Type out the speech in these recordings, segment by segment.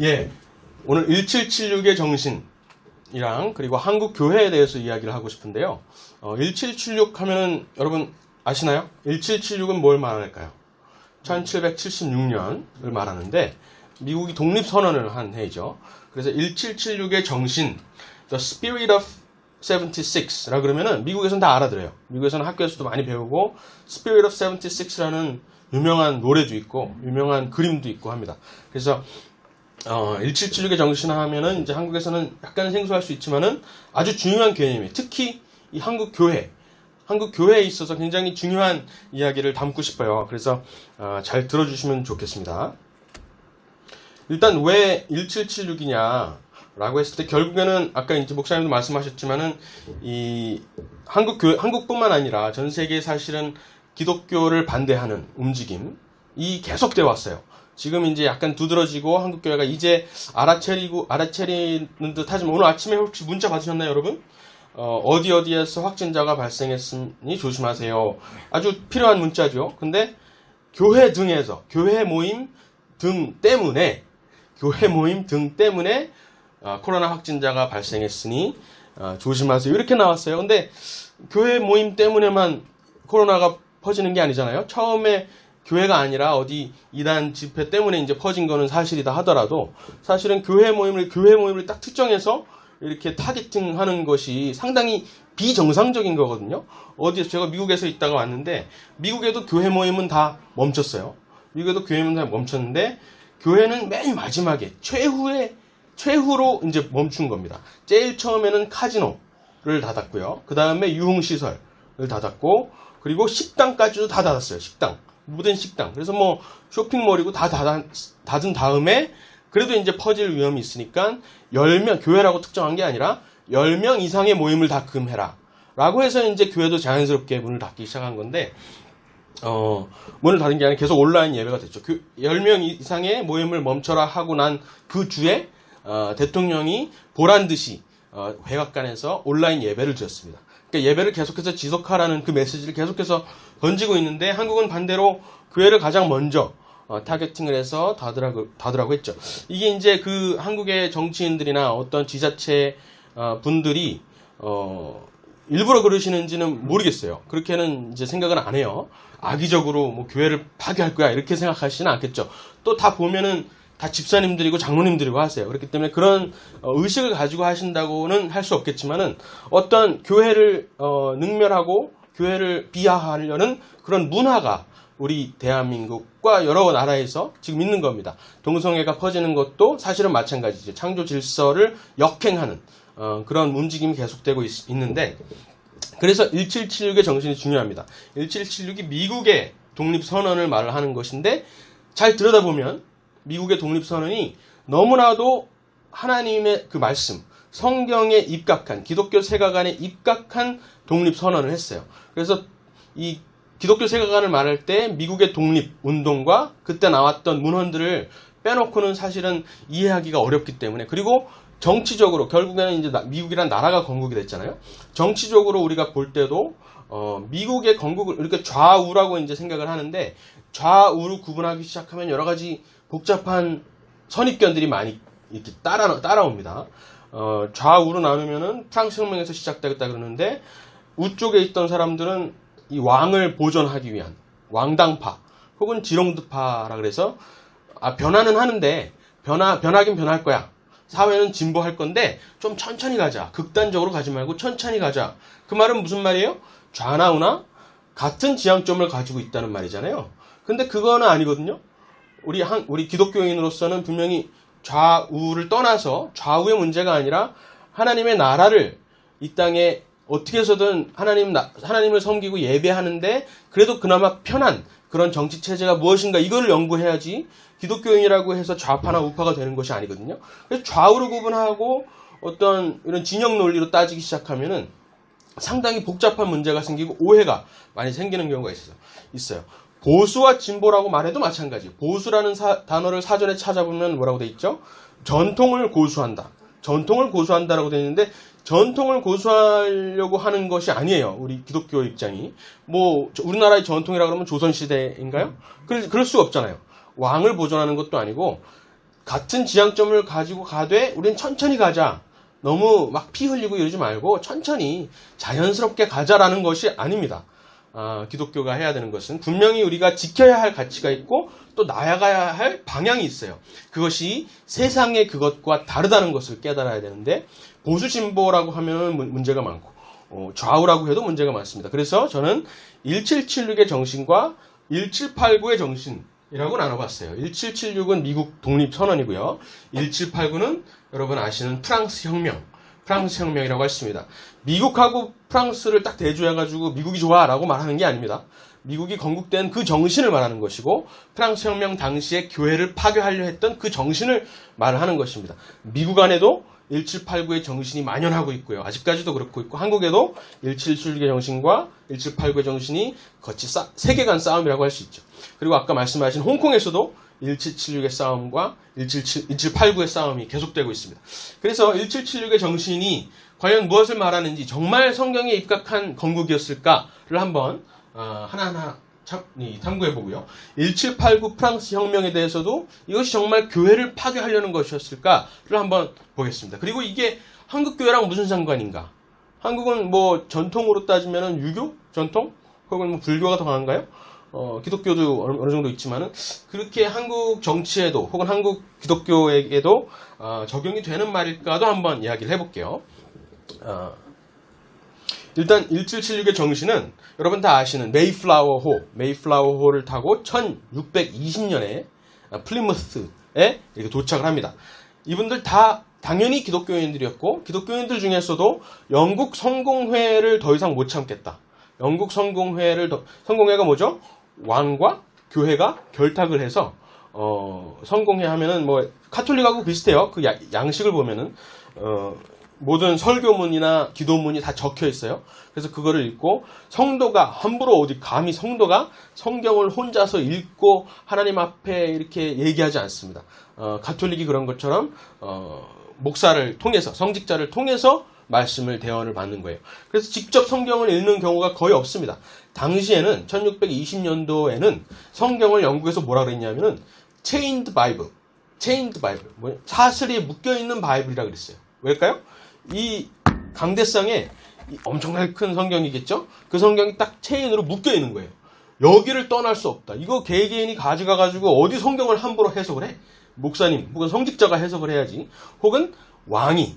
예, 오늘 1776의 정신이랑 그리고 한국 교회에 대해서 이야기를 하고 싶은데요. 1776 하면은 여러분 아시나요? 1776은 뭘 말할까요? 1776년을 말하는데 미국이 독립선언을 한 해이죠. 그래서 1776의 정신, The Spirit of 76라 그러면은 미국에서는 다 알아들어요. 미국에서는 학교에서도 많이 배우고 Spirit of 76라는 유명한 노래도 있고 유명한 그림도 있고 합니다. 그래서 1776의 정신 하면은 이제 한국에서는 약간 생소할 수 있지만은 아주 중요한 개념이에요. 특히 이 한국 교회에 있어서 굉장히 중요한 이야기를 담고 싶어요. 그래서 잘 들어주시면 좋겠습니다. 일단 왜 1776이냐 라고 했을 때 결국에는 아까 이제 목사님도 말씀하셨지만은 이 한국뿐만 아니라 전 세계에 사실은 기독교를 반대하는 움직임이 계속되어 왔어요. 지금 이제 약간 두드러지고 한국교회가 이제 알아차리는 듯 하지만 오늘 아침에 혹시 문자 받으셨나요, 여러분? 어디에서 확진자가 발생했으니 조심하세요. 아주 필요한 문자죠. 근데 교회 모임 등 때문에 코로나 확진자가 발생했으니 조심하세요. 이렇게 나왔어요. 근데 교회 모임 때문에만 코로나가 퍼지는 게 아니잖아요. 처음에 교회가 아니라 어디 이단 집회 때문에 이제 퍼진 거는 사실이다 하더라도 사실은 교회 모임을 딱 특정해서 이렇게 타겟팅하는 것이 상당히 비정상적인 거거든요. 제가 미국에서 있다가 왔는데 미국에도 교회 모임은 다 멈췄어요. 미국에도 교회 모임은 다 멈췄는데 교회는 맨 마지막에 최후로 이제 멈춘 겁니다. 제일 처음에는 카지노를 닫았고요. 그 다음에 유흥시설을 닫았고 그리고 식당까지도 다 닫았어요. 모든 식당. 그래서 뭐 쇼핑몰이고 다 닫은 다음에 그래도 이제 퍼질 위험이 있으니까 10명, 교회라고 특정한 게 아니라 10명 이상의 모임을 다 금해라. 라고 해서 이제 교회도 자연스럽게 문을 닫기 시작한 건데, 문을 닫은 게 아니라 계속 온라인 예배가 됐죠. 10명 이상의 모임을 멈춰라 하고 난 그 주에, 대통령이 보란 듯이, 백악관에서 온라인 예배를 드렸습니다. 그러니까 예배를 계속해서 지속하라는 그 메시지를 계속해서 던지고 있는데 한국은 반대로 교회를 가장 먼저 타겟팅을 해서 닫으라고 했죠. 이게 이제 그 한국의 정치인들이나 어떤 지자체 분들이 일부러 그러시는지는 모르겠어요. 그렇게는 이제 생각은 안 해요. 악의적으로 뭐 교회를 파괴할 거야 이렇게 생각하시는 않겠죠. 또 다 보면은 다 집사님들이고 장로님들이고 하세요. 그렇기 때문에 그런 의식을 가지고 하신다고는 할 수 없겠지만은 어떤 교회를 능멸하고 교회를 비하하려는 그런 문화가 우리 대한민국과 여러 나라에서 지금 있는 겁니다. 동성애가 퍼지는 것도 사실은 마찬가지죠. 창조 질서를 역행하는 그런 움직임이 계속되고 있는데 그래서 1776의 정신이 중요합니다. 1776이 미국의 독립선언을 말을 하는 것인데 잘 들여다보면 미국의 독립선언이 너무나도 하나님의 그 말씀, 성경에 입각한, 기독교 세가관에 입각한 독립선언을 했어요. 그래서 이 기독교 세가관을 말할 때 미국의 독립운동과 그때 나왔던 문헌들을 빼놓고는 사실은 이해하기가 어렵기 때문에 그리고 정치적으로 결국에는 이제 미국이란 나라가 건국이 됐잖아요. 정치적으로 우리가 볼 때도 미국의 건국을 이렇게 좌우라고 이제 생각을 하는데 좌우로 구분하기 시작하면 여러 가지 복잡한 선입견들이 많이 이렇게 따라옵니다. 좌우로 나누면은 프랑스 혁명에서 시작되었다 그러는데 우쪽에 있던 사람들은 이 왕을 보존하기 위한 왕당파 혹은 지롱드파라 그래서 변화는 하는데 변하긴 변할 거야. 사회는 진보할 건데 좀 천천히 가자. 극단적으로 가지 말고 천천히 가자. 그 말은 무슨 말이에요? 좌나 우나 같은 지향점을 가지고 있다는 말이잖아요. 근데 그거는 아니거든요. 우리 기독교인으로서는 분명히 좌우를 떠나서 좌우의 문제가 아니라 하나님의 나라를 이 땅에 어떻게 해서든 하나님을 섬기고 예배하는데 그래도 그나마 편한 그런 정치 체제가 무엇인가 이거를 연구해야지 기독교인이라고 해서 좌파나 우파가 되는 것이 아니거든요. 그래서 좌우를 구분하고 어떤 이런 진영 논리로 따지기 시작하면은 상당히 복잡한 문제가 생기고 오해가 많이 생기는 경우가 있어요. 보수와 진보라고 말해도 마찬가지예요. 보수라는 단어를 사전에 찾아보면 뭐라고 돼 있죠? 전통을 고수한다라고 돼 있는데 전통을 고수하려고 하는 것이 아니에요. 우리 기독교 입장이. 뭐 우리나라의 전통이라 그러면 조선시대인가요? 그럴 수가 없잖아요. 왕을 보존하는 것도 아니고 같은 지향점을 가지고 가되 우린 천천히 가자. 너무 막 피 흘리고 이러지 말고 천천히 자연스럽게 가자라는 것이 아닙니다. 기독교가 해야 되는 것은 분명히 우리가 지켜야 할 가치가 있고 또 나아가야 할 방향이 있어요. 그것이 세상의 그것과 다르다는 것을 깨달아야 되는데 보수 진보라고 하면 문제가 많고 좌우라고 해도 문제가 많습니다. 그래서 저는 1776의 정신과 1789의 정신이라고 나눠봤어요. 1776은 미국 독립선언이고요. 1789는 여러분 아시는 프랑스 혁명이라고 했습니다. 미국하고 프랑스를 딱 대조해가지고 미국이 좋아라고 말하는 게 아닙니다. 미국이 건국된 그 정신을 말하는 것이고 프랑스 혁명 당시에 교회를 파괴하려 했던 그 정신을 말하는 것입니다. 미국 안에도 1789의 정신이 만연하고 있고요. 아직까지도 그렇고 있고 한국에도 1776의 정신과 1789의 정신이 거치 세계관 싸움이라고 할 수 있죠. 그리고 아까 말씀하신 홍콩에서도 1776의 싸움과 1789의 싸움이 계속되고 있습니다. 그래서 1776의 정신이 과연 무엇을 말하는지 정말 성경에 입각한 건국이었을까를 한번 하나하나 탐구해 보고요. 1789 프랑스 혁명에 대해서도 이것이 정말 교회를 파괴하려는 것이었을까를 한번 보겠습니다. 그리고 이게 한국 교회랑 무슨 상관인가? 한국은 뭐 전통으로 따지면 유교 전통 혹은 뭐 불교가 더 강한가요? 기독교도 어느 정도 있지만은 그렇게 한국 정치에도 혹은 한국 기독교에게도 적용이 되는 말일까도 한번 이야기를 해볼게요. 일단 1776의 정신은 여러분 다 아시는 메이플라워호를 타고 1620년에 플리머스에 이렇게 도착을 합니다. 이분들 다 당연히 기독교인들이었고 기독교인들 중에서도 영국 성공회를 더 이상 못 참겠다. 영국 성공회가 뭐죠? 왕과 교회가 결탁을 해서 성공회 하면은 뭐 카톨릭하고 비슷해요. 그 양식을 보면은 모든 설교문이나 기도문이 다 적혀 있어요. 그래서 그거를 읽고 성도가 함부로 감히 성도가 성경을 혼자서 읽고 하나님 앞에 이렇게 얘기하지 않습니다. 가톨릭이 그런 것처럼 목사를 통해서 성직자를 통해서 말씀을 대언을 받는 거예요. 그래서 직접 성경을 읽는 경우가 거의 없습니다. 당시에는 1620년도에는 성경을 영국에서 뭐라 그랬냐면은 chained Bible, 사슬이 묶여 있는 바이블이라 그랬어요. 왜일까요? 이 강대상에 엄청나게 큰 성경이겠죠? 그 성경이 딱 체인으로 묶여 있는 거예요. 여기를 떠날 수 없다. 이거 개개인이 가져가가지고 어디 성경을 함부로 해석을 해? 목사님 혹은 성직자가 해석을 해야지. 혹은 왕이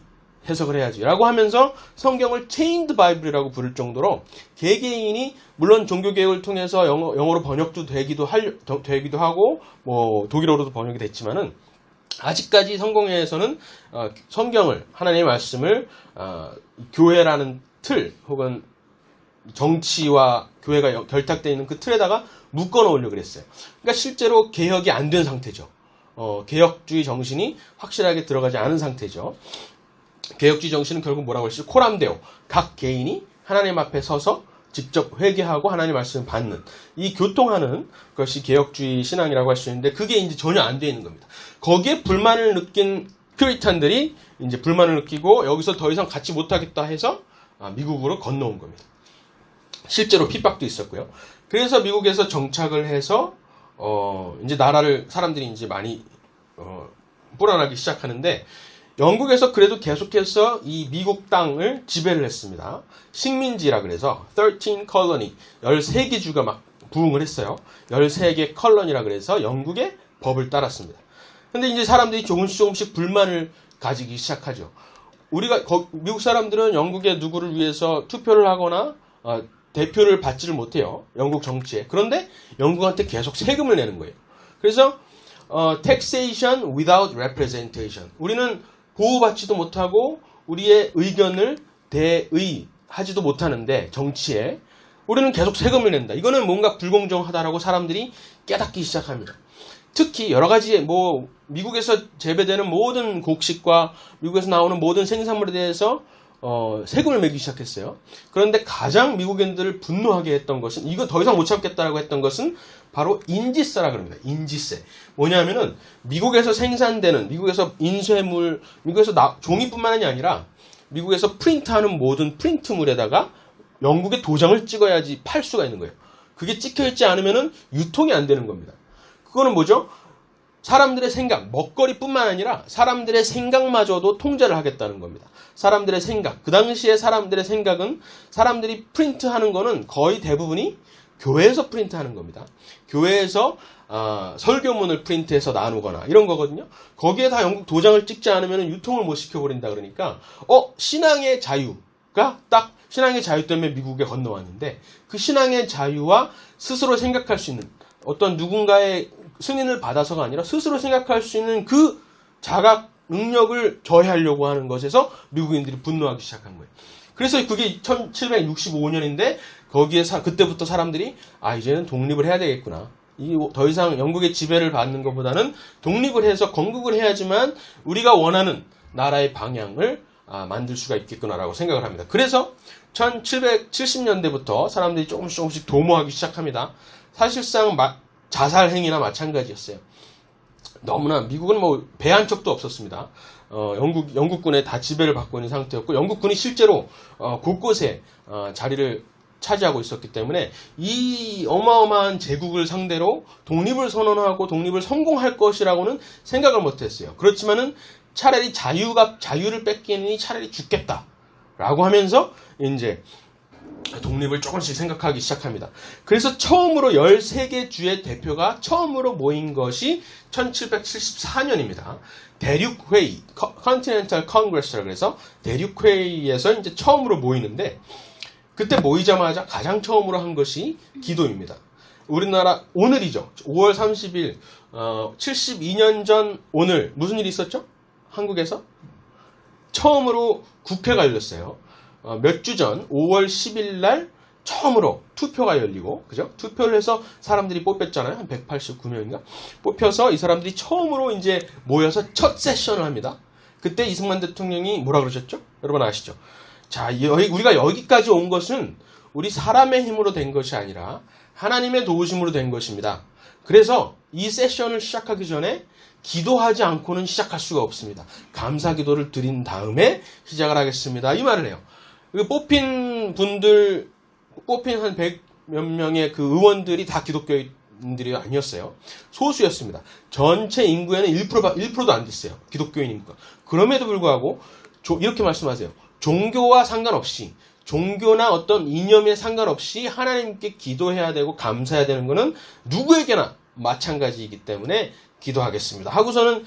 해석을 해야지 라고 하면서 성경을 체인드 바이블이라고 부를 정도로 개개인이 물론 종교개혁을 통해서 영어로 번역도 되기도 하고 뭐 독일어로도 번역이 됐지만은 아직까지 성공회에서는 성경을 하나님의 말씀을 교회라는 틀 혹은 정치와 교회가 결탁되어 있는 그 틀에다가 묶어 놓으려고 그랬어요. 그러니까 실제로 개혁이 안 된 상태죠. 개혁주의 정신이 확실하게 들어가지 않은 상태죠. 개혁주의 정신은 결국 뭐라고 했어요? 코람데오. 각 개인이 하나님 앞에 서서 직접 회개하고 하나님 말씀을 받는 이 교통하는 것이 개혁주의 신앙이라고 할 수 있는데 그게 이제 전혀 안 되어 있는 겁니다. 거기에 불만을 느낀 퓨리탄들이 이제 불만을 느끼고 여기서 더 이상 같이 못하겠다 해서 미국으로 건너온 겁니다. 실제로 핍박도 있었고요. 그래서 미국에서 정착을 해서 이제 나라를 사람들이 이제 많이 불안하기 시작하는데 영국에서 그래도 계속해서 이 미국 땅을 지배를 했습니다. 식민지라 그래서 13 컬러니 13개 주가 막 부흥을 했어요. 13개 컬러니라 그래서 영국의 법을 따랐습니다. 근데 이제 사람들이 조금씩 불만을 가지기 시작하죠. 미국 사람들은 영국의 누구를 위해서 투표를 하거나 대표를 받지를 못해요. 영국 정치에. 그런데 영국한테 계속 세금을 내는 거예요. 그래서 taxation without representation. 우리는 보호받지도 못하고 우리의 의견을 대의하지도 못하는데 정치에 우리는 계속 세금을 낸다. 이거는 뭔가 불공정하다라고 사람들이 깨닫기 시작합니다. 특히 여러 가지 미국에서 재배되는 모든 곡식과 미국에서 나오는 모든 생산물에 대해서 세금을 매기기 시작했어요. 그런데 가장 미국인들을 분노하게 했던 것은 이거 더 이상 못 참겠다라고 했던 것은 바로 인지세라 그럽니다. 인지세. 뭐냐면은 미국에서 생산되는 미국에서 인쇄물, 미국에서 종이뿐만이 아니라 미국에서 프린트하는 모든 프린트물에다가 영국의 도장을 찍어야지 팔 수가 있는 거예요. 그게 찍혀 있지 않으면은 유통이 안 되는 겁니다. 그거는 뭐죠? 사람들의 생각, 먹거리뿐만 아니라 사람들의 생각마저도 통제를 하겠다는 겁니다. 사람들의 생각, 그 당시에 사람들의 생각은 사람들이 프린트하는 거는 거의 대부분이 교회에서 프린트하는 겁니다. 교회에서 설교문을 프린트해서 나누거나 이런 거거든요. 거기에 다 영국 도장을 찍지 않으면 유통을 못 시켜버린다 그러니까 신앙의 자유가 딱 신앙의 자유 때문에 미국에 건너왔는데 그 신앙의 자유와 스스로 생각할 수 있는 어떤 누군가의 승인을 받아서가 아니라 스스로 생각할 수 있는 그 자각 능력을 저해하려고 하는 것에서 미국인들이 분노하기 시작한 거예요. 그래서 그게 1765년인데 거기에 그때부터 사람들이 이제는 독립을 해야 되겠구나. 더 이상 영국의 지배를 받는 것보다는 독립을 해서 건국을 해야지만 우리가 원하는 나라의 방향을 만들 수가 있겠구나라고 생각을 합니다. 그래서 1770년대부터 사람들이 조금씩 도모하기 시작합니다. 사실상 자살 행위나 마찬가지였어요. 너무나 미국은 배 한 척도 없었습니다. 영국군에 다 지배를 받고 있는 상태였고 영국군이 실제로 곳곳에 자리를 차지하고 있었기 때문에 이 어마어마한 제국을 상대로 독립을 선언하고 독립을 성공할 것이라고는 생각을 못했어요. 그렇지만은 차라리 자유를 뺏기니 차라리 죽겠다라고 하면서 이제 독립을 조금씩 생각하기 시작합니다. 그래서 처음으로 13개 주의 대표가 처음으로 모인 것이 1774년입니다. 대륙회의, Continental Congress라고 해서 대륙회의에서 이제 처음으로 모이는데 그때 모이자마자 가장 처음으로 한 것이 기도입니다. 우리나라 오늘이죠. 5월 30일 72년 전 오늘 무슨 일이 있었죠? 한국에서 처음으로 국회가 열렸어요. 몇 주 전 5월 10일 날 처음으로 투표가 열리고 그죠? 투표를 해서 사람들이 뽑혔잖아요. 한 189명인가? 뽑혀서 이 사람들이 처음으로 이제 모여서 첫 세션을 합니다. 그때 이승만 대통령이 뭐라 그러셨죠? 여러분 아시죠? 자, 우리가 여기까지 온 것은 우리 사람의 힘으로 된 것이 아니라 하나님의 도우심으로 된 것입니다. 그래서 이 세션을 시작하기 전에 기도하지 않고는 시작할 수가 없습니다. 감사 기도를 드린 다음에 시작을 하겠습니다. 이 말을 해요. 뽑힌 한 100몇 명의 그 의원들이 다 기독교인들이 아니었어요. 소수였습니다. 전체 인구에는 1%도 안 됐어요. 기독교인 인구가. 그럼에도 불구하고 이렇게 말씀하세요. 종교와 상관없이 종교나 어떤 이념에 상관없이 하나님께 기도해야 되고 감사해야 되는 것은 누구에게나 마찬가지이기 때문에 기도하겠습니다. 하고서는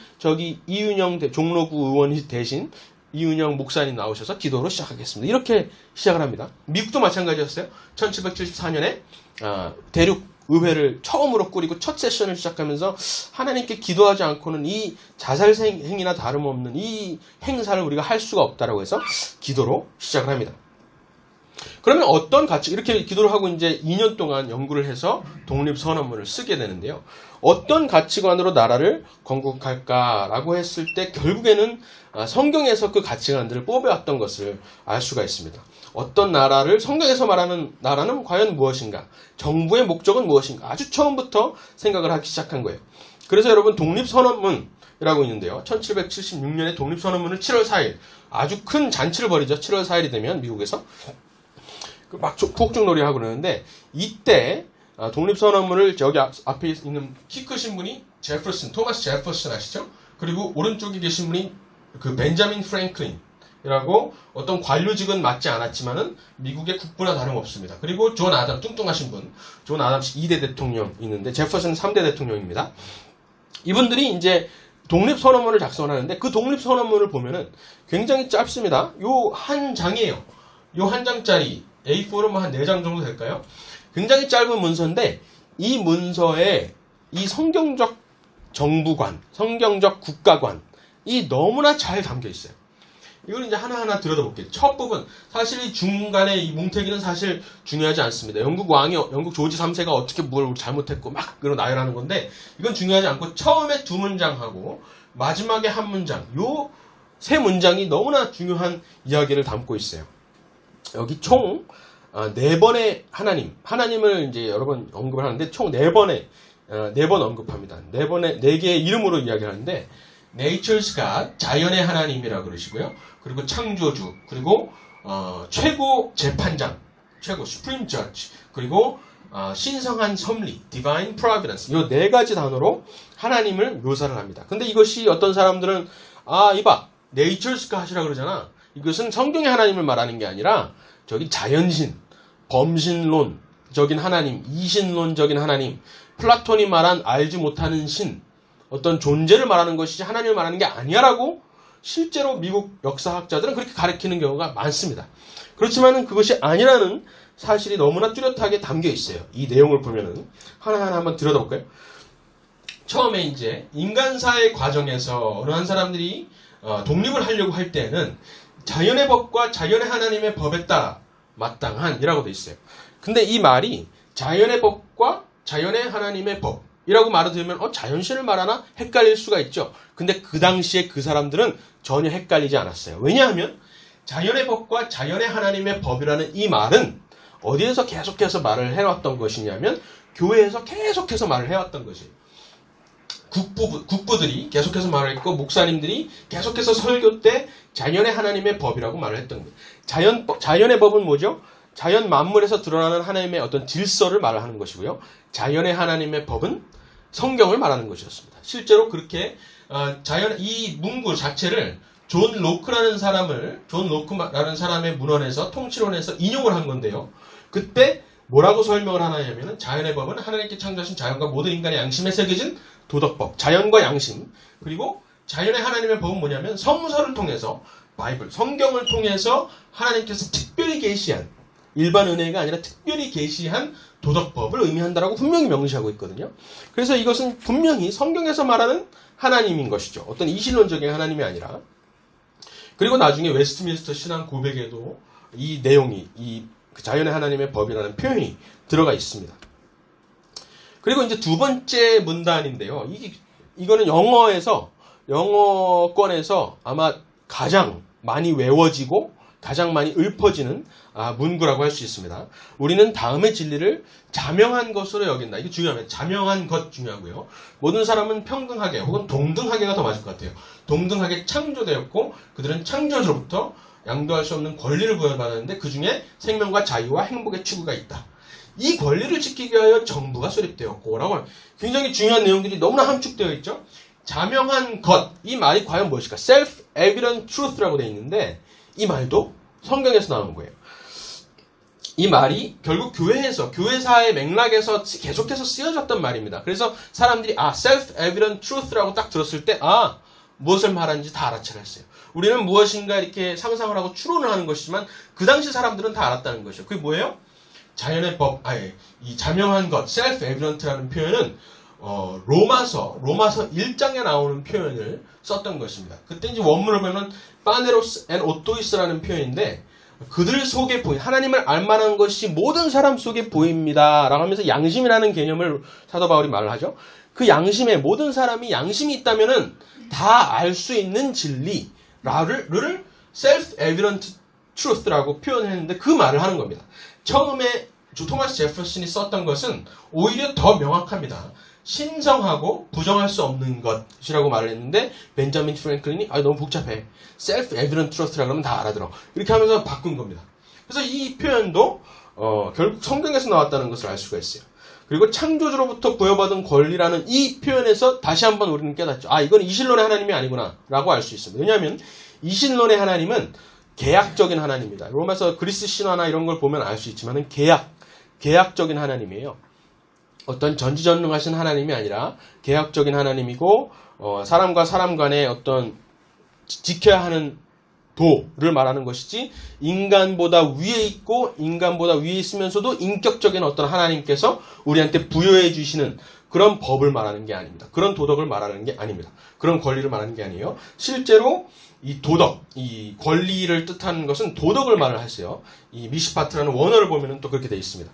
이윤영 종로구 의원이 대신 이윤영 목사님 나오셔서 기도로 시작하겠습니다. 이렇게 시작을 합니다. 미국도 마찬가지였어요. 1774년에 대륙 의회를 처음으로 꾸리고 첫 세션을 시작하면서 하나님께 기도하지 않고는 이 자살 행위나 다름없는 이 행사를 우리가 할 수가 없다라고 해서 기도로 시작을 합니다. 그러면 어떤 가치, 이렇게 기도를 하고 이제 2년 동안 연구를 해서 독립선언문을 쓰게 되는데요. 어떤 가치관으로 나라를 건국할까라고 했을 때 결국에는 성경에서 그 가치관들을 뽑아왔던 것을 알 수가 있습니다. 어떤 나라를 성경에서 말하는 나라는 과연 무엇인가? 정부의 목적은 무엇인가? 아주 처음부터 생각을 하기 시작한 거예요. 그래서 여러분 독립선언문이라고 있는데요. 1776년에 독립선언문을 7월 4일 아주 큰 잔치를 벌이죠. 7월 4일이 되면 미국에서 막 폭죽놀이 하고 그러는데 이때 독립선언문을 여기 앞에 있는 키 크신 분이 토마스 제퍼슨 아시죠? 그리고 오른쪽에 계신 분이 그 벤자민 프랭클린이라고 어떤 관료직은 맞지 않았지만은 미국의 국부나 다름없습니다. 그리고 존 아담 뚱뚱하신 분, 존 아담스 2대 대통령 있는데 제퍼슨은 3대 대통령입니다. 이분들이 이제 독립선언문을 작성하는데 그 독립선언문을 보면은 굉장히 짧습니다. 요 한 장이에요. 요 한 장짜리 A4는 한 4장 정도 될까요? 굉장히 짧은 문서인데 이 문서에 이 성경적 정부관, 성경적 국가관이 너무나 잘 담겨 있어요. 이걸 이제 하나하나 들여다볼게요. 첫 부분, 사실 이 중간에 이 뭉태기는 사실 중요하지 않습니다. 영국 조지 3세가 어떻게 뭘 잘못했고 막 그런 나열하는 건데 이건 중요하지 않고 처음에 2문장하고 마지막에 한 문장, 요 3문장이 너무나 중요한 이야기를 담고 있어요. 여기 총 4번의 하나님을 이제 여러 번 언급을 하는데 총 4번 언급합니다. 4개의 이름으로 이야기를 하는데 Nature's God, 자연의 하나님이라고 그러시고요. 그리고 창조주, 그리고 최고 재판장, Supreme Judge, 그리고 신성한 섭리, divine providence, 이 네 가지 단어로 하나님을 묘사를 합니다. 근데 이것이 어떤 사람들은 이봐, nature's God이라 그러잖아. 이것은 성경의 하나님을 말하는 게 아니라 저기 자연신, 범신론적인 하나님, 이신론적인 하나님, 플라톤이 말한 알지 못하는 신, 어떤 존재를 말하는 것이지 하나님을 말하는 게 아니야라고 실제로 미국 역사학자들은 그렇게 가르치는 경우가 많습니다. 그렇지만은 그것이 아니라는 사실이 너무나 뚜렷하게 담겨 있어요. 이 내용을 보면은 하나하나 한번 들여다볼까요? 처음에 이제 인간사의 과정에서 어느 한 사람들이 독립을 하려고 할 때는 자연의 법과 자연의 하나님의 법에 따라 마땅한이라고 돼 있어요. 근데 이 말이 자연의 법과 자연의 하나님의 법이라고 말을 들으면 자연신을 말하나 헷갈릴 수가 있죠. 근데 그 당시에 그 사람들은 전혀 헷갈리지 않았어요. 왜냐하면 자연의 법과 자연의 하나님의 법이라는 이 말은 어디에서 계속해서 말을 해왔던 것이냐면 교회에서 계속해서 말을 해왔던 것이에요. 국부들이 계속해서 말을 했고 목사님들이 계속해서 설교 때 자연의 하나님의 법이라고 말을 했던 거예요. 자연의 법은 뭐죠? 자연 만물에서 드러나는 하나님의 어떤 질서를 말하는 것이고요. 자연의 하나님의 법은 성경을 말하는 것이었습니다. 실제로 그렇게 이 문구 자체를 존 로크라는 사람의 문헌에서 통치론에서 인용을 한 건데요. 그때 뭐라고 설명을 하냐면은 자연의 법은 하나님께 창조하신 자연과 모든 인간의 양심에 새겨진 도덕법, 자연과 양심, 그리고 자연의 하나님의 법은 뭐냐면 성서를 통해서 바이블, 성경을 통해서 하나님께서 특별히 계시한 일반 은혜가 아니라 특별히 계시한 도덕법을 의미한다라고 분명히 명시하고 있거든요. 그래서 이것은 분명히 성경에서 말하는 하나님인 것이죠. 어떤 이신론적인 하나님이 아니라. 그리고 나중에 웨스트민스터 신앙 고백에도 이 내용이 그 자연의 하나님의 법이라는 표현이 들어가 있습니다. 그리고 이제 두 번째 문단인데요. 이거는 영어권에서 아마 가장 많이 외워지고 가장 많이 읊어지는 문구라고 할 수 있습니다. 우리는 다음의 진리를 자명한 것으로 여긴다. 이게 중요합니다. 자명한 것 중요하고요. 모든 사람은 평등하게 혹은 동등하게가 더 맞을 것 같아요. 동등하게 창조되었고 그들은 창조주로부터 양도할 수 없는 권리를 부여받았는데 그 중에 생명과 자유와 행복의 추구가 있다. 이 권리를 지키기 위하여 정부가 수립되었고 라고 굉장히 중요한 내용들이 너무나 함축되어 있죠. 자명한 것, 이 말이 과연 무엇일까? self-evident truth라고 되어 있는데 이 말도 성경에서 나오는 거예요. 이 말이 결국 교회사의 맥락에서 계속해서 쓰여졌던 말입니다. 그래서 사람들이 self-evident truth라고 딱 들었을 때 무엇을 말하는지 다 알아차렸어요. 우리는 무엇인가 이렇게 상상을 하고 추론을 하는 것이지만 그 당시 사람들은 다 알았다는 것이죠. 그게 뭐예요? 자연의 법, 이 자명한 것, self-evident라는 표현은 로마서 1장에 나오는 표현을 썼던 것입니다. 그때 이제 원문을 보면 파네로스 앤 오토이스라는 표현인데 그들 속에 하나님을 알만한 것이 모든 사람 속에 보입니다. 라고 하면서 양심이라는 개념을 사도 바울이 말을 하죠. 그 양심에 모든 사람이 양심이 있다면은 다 알 수 있는 진리를 self-evident truth라고 표현했는데 그 말을 하는 겁니다. 처음에 토마스 제퍼슨이 썼던 것은 오히려 더 명확합니다. 신성하고 부정할 수 없는 것이라고 말을 했는데 벤자민 프랭클린이 너무 복잡해. self-evident truth라고 하면 다 알아들어. 이렇게 하면서 바꾼 겁니다. 그래서 이 표현도 결국 성경에서 나왔다는 것을 알 수가 있어요. 그리고 창조주로부터 부여받은 권리라는 이 표현에서 다시 한번 우리는 깨닫죠. 이건 이신론의 하나님이 아니구나 라고 알 수 있습니다. 왜냐하면 이신론의 하나님은 계약적인 하나님입니다. 로마서 그리스 신화나 이런 걸 보면 알 수 있지만 계약적인 하나님이에요. 어떤 전지전능하신 하나님이 아니라 계약적인 하나님이고 사람과 사람 간의 어떤 지켜야 하는 도를 말하는 것이지 인간보다 위에 있고 인간보다 위에 있으면서도 인격적인 어떤 하나님께서 우리한테 부여해 주시는 그런 법을 말하는 게 아닙니다. 그런 도덕을 말하는 게 아닙니다. 그런 권리를 말하는 게 아니에요. 실제로 이 도덕, 이 권리를 뜻하는 것은 도덕을 말을 하세요. 이 미시파트라는 원어를 보면 또 그렇게 되어 있습니다.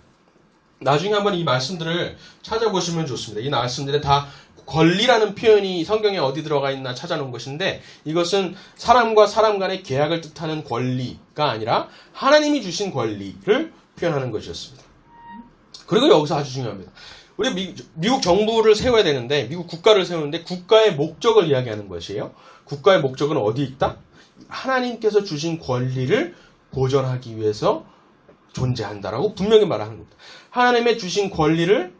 나중에 한번 이 말씀들을 찾아보시면 좋습니다. 이 말씀들에 다 권리라는 표현이 성경에 어디 들어가 있나 찾아놓은 것인데 이것은 사람과 사람 간의 계약을 뜻하는 권리가 아니라 하나님이 주신 권리를 표현하는 것이었습니다. 그리고 여기서 아주 중요합니다. 우리 미국 정부를 세워야 되는데 미국 국가를 세우는데 국가의 목적을 이야기하는 것이에요. 국가의 목적은 어디 있다? 하나님께서 주신 권리를 보존하기 위해서 존재한다라고 분명히 말하는 겁니다. 하나님의 주신 권리를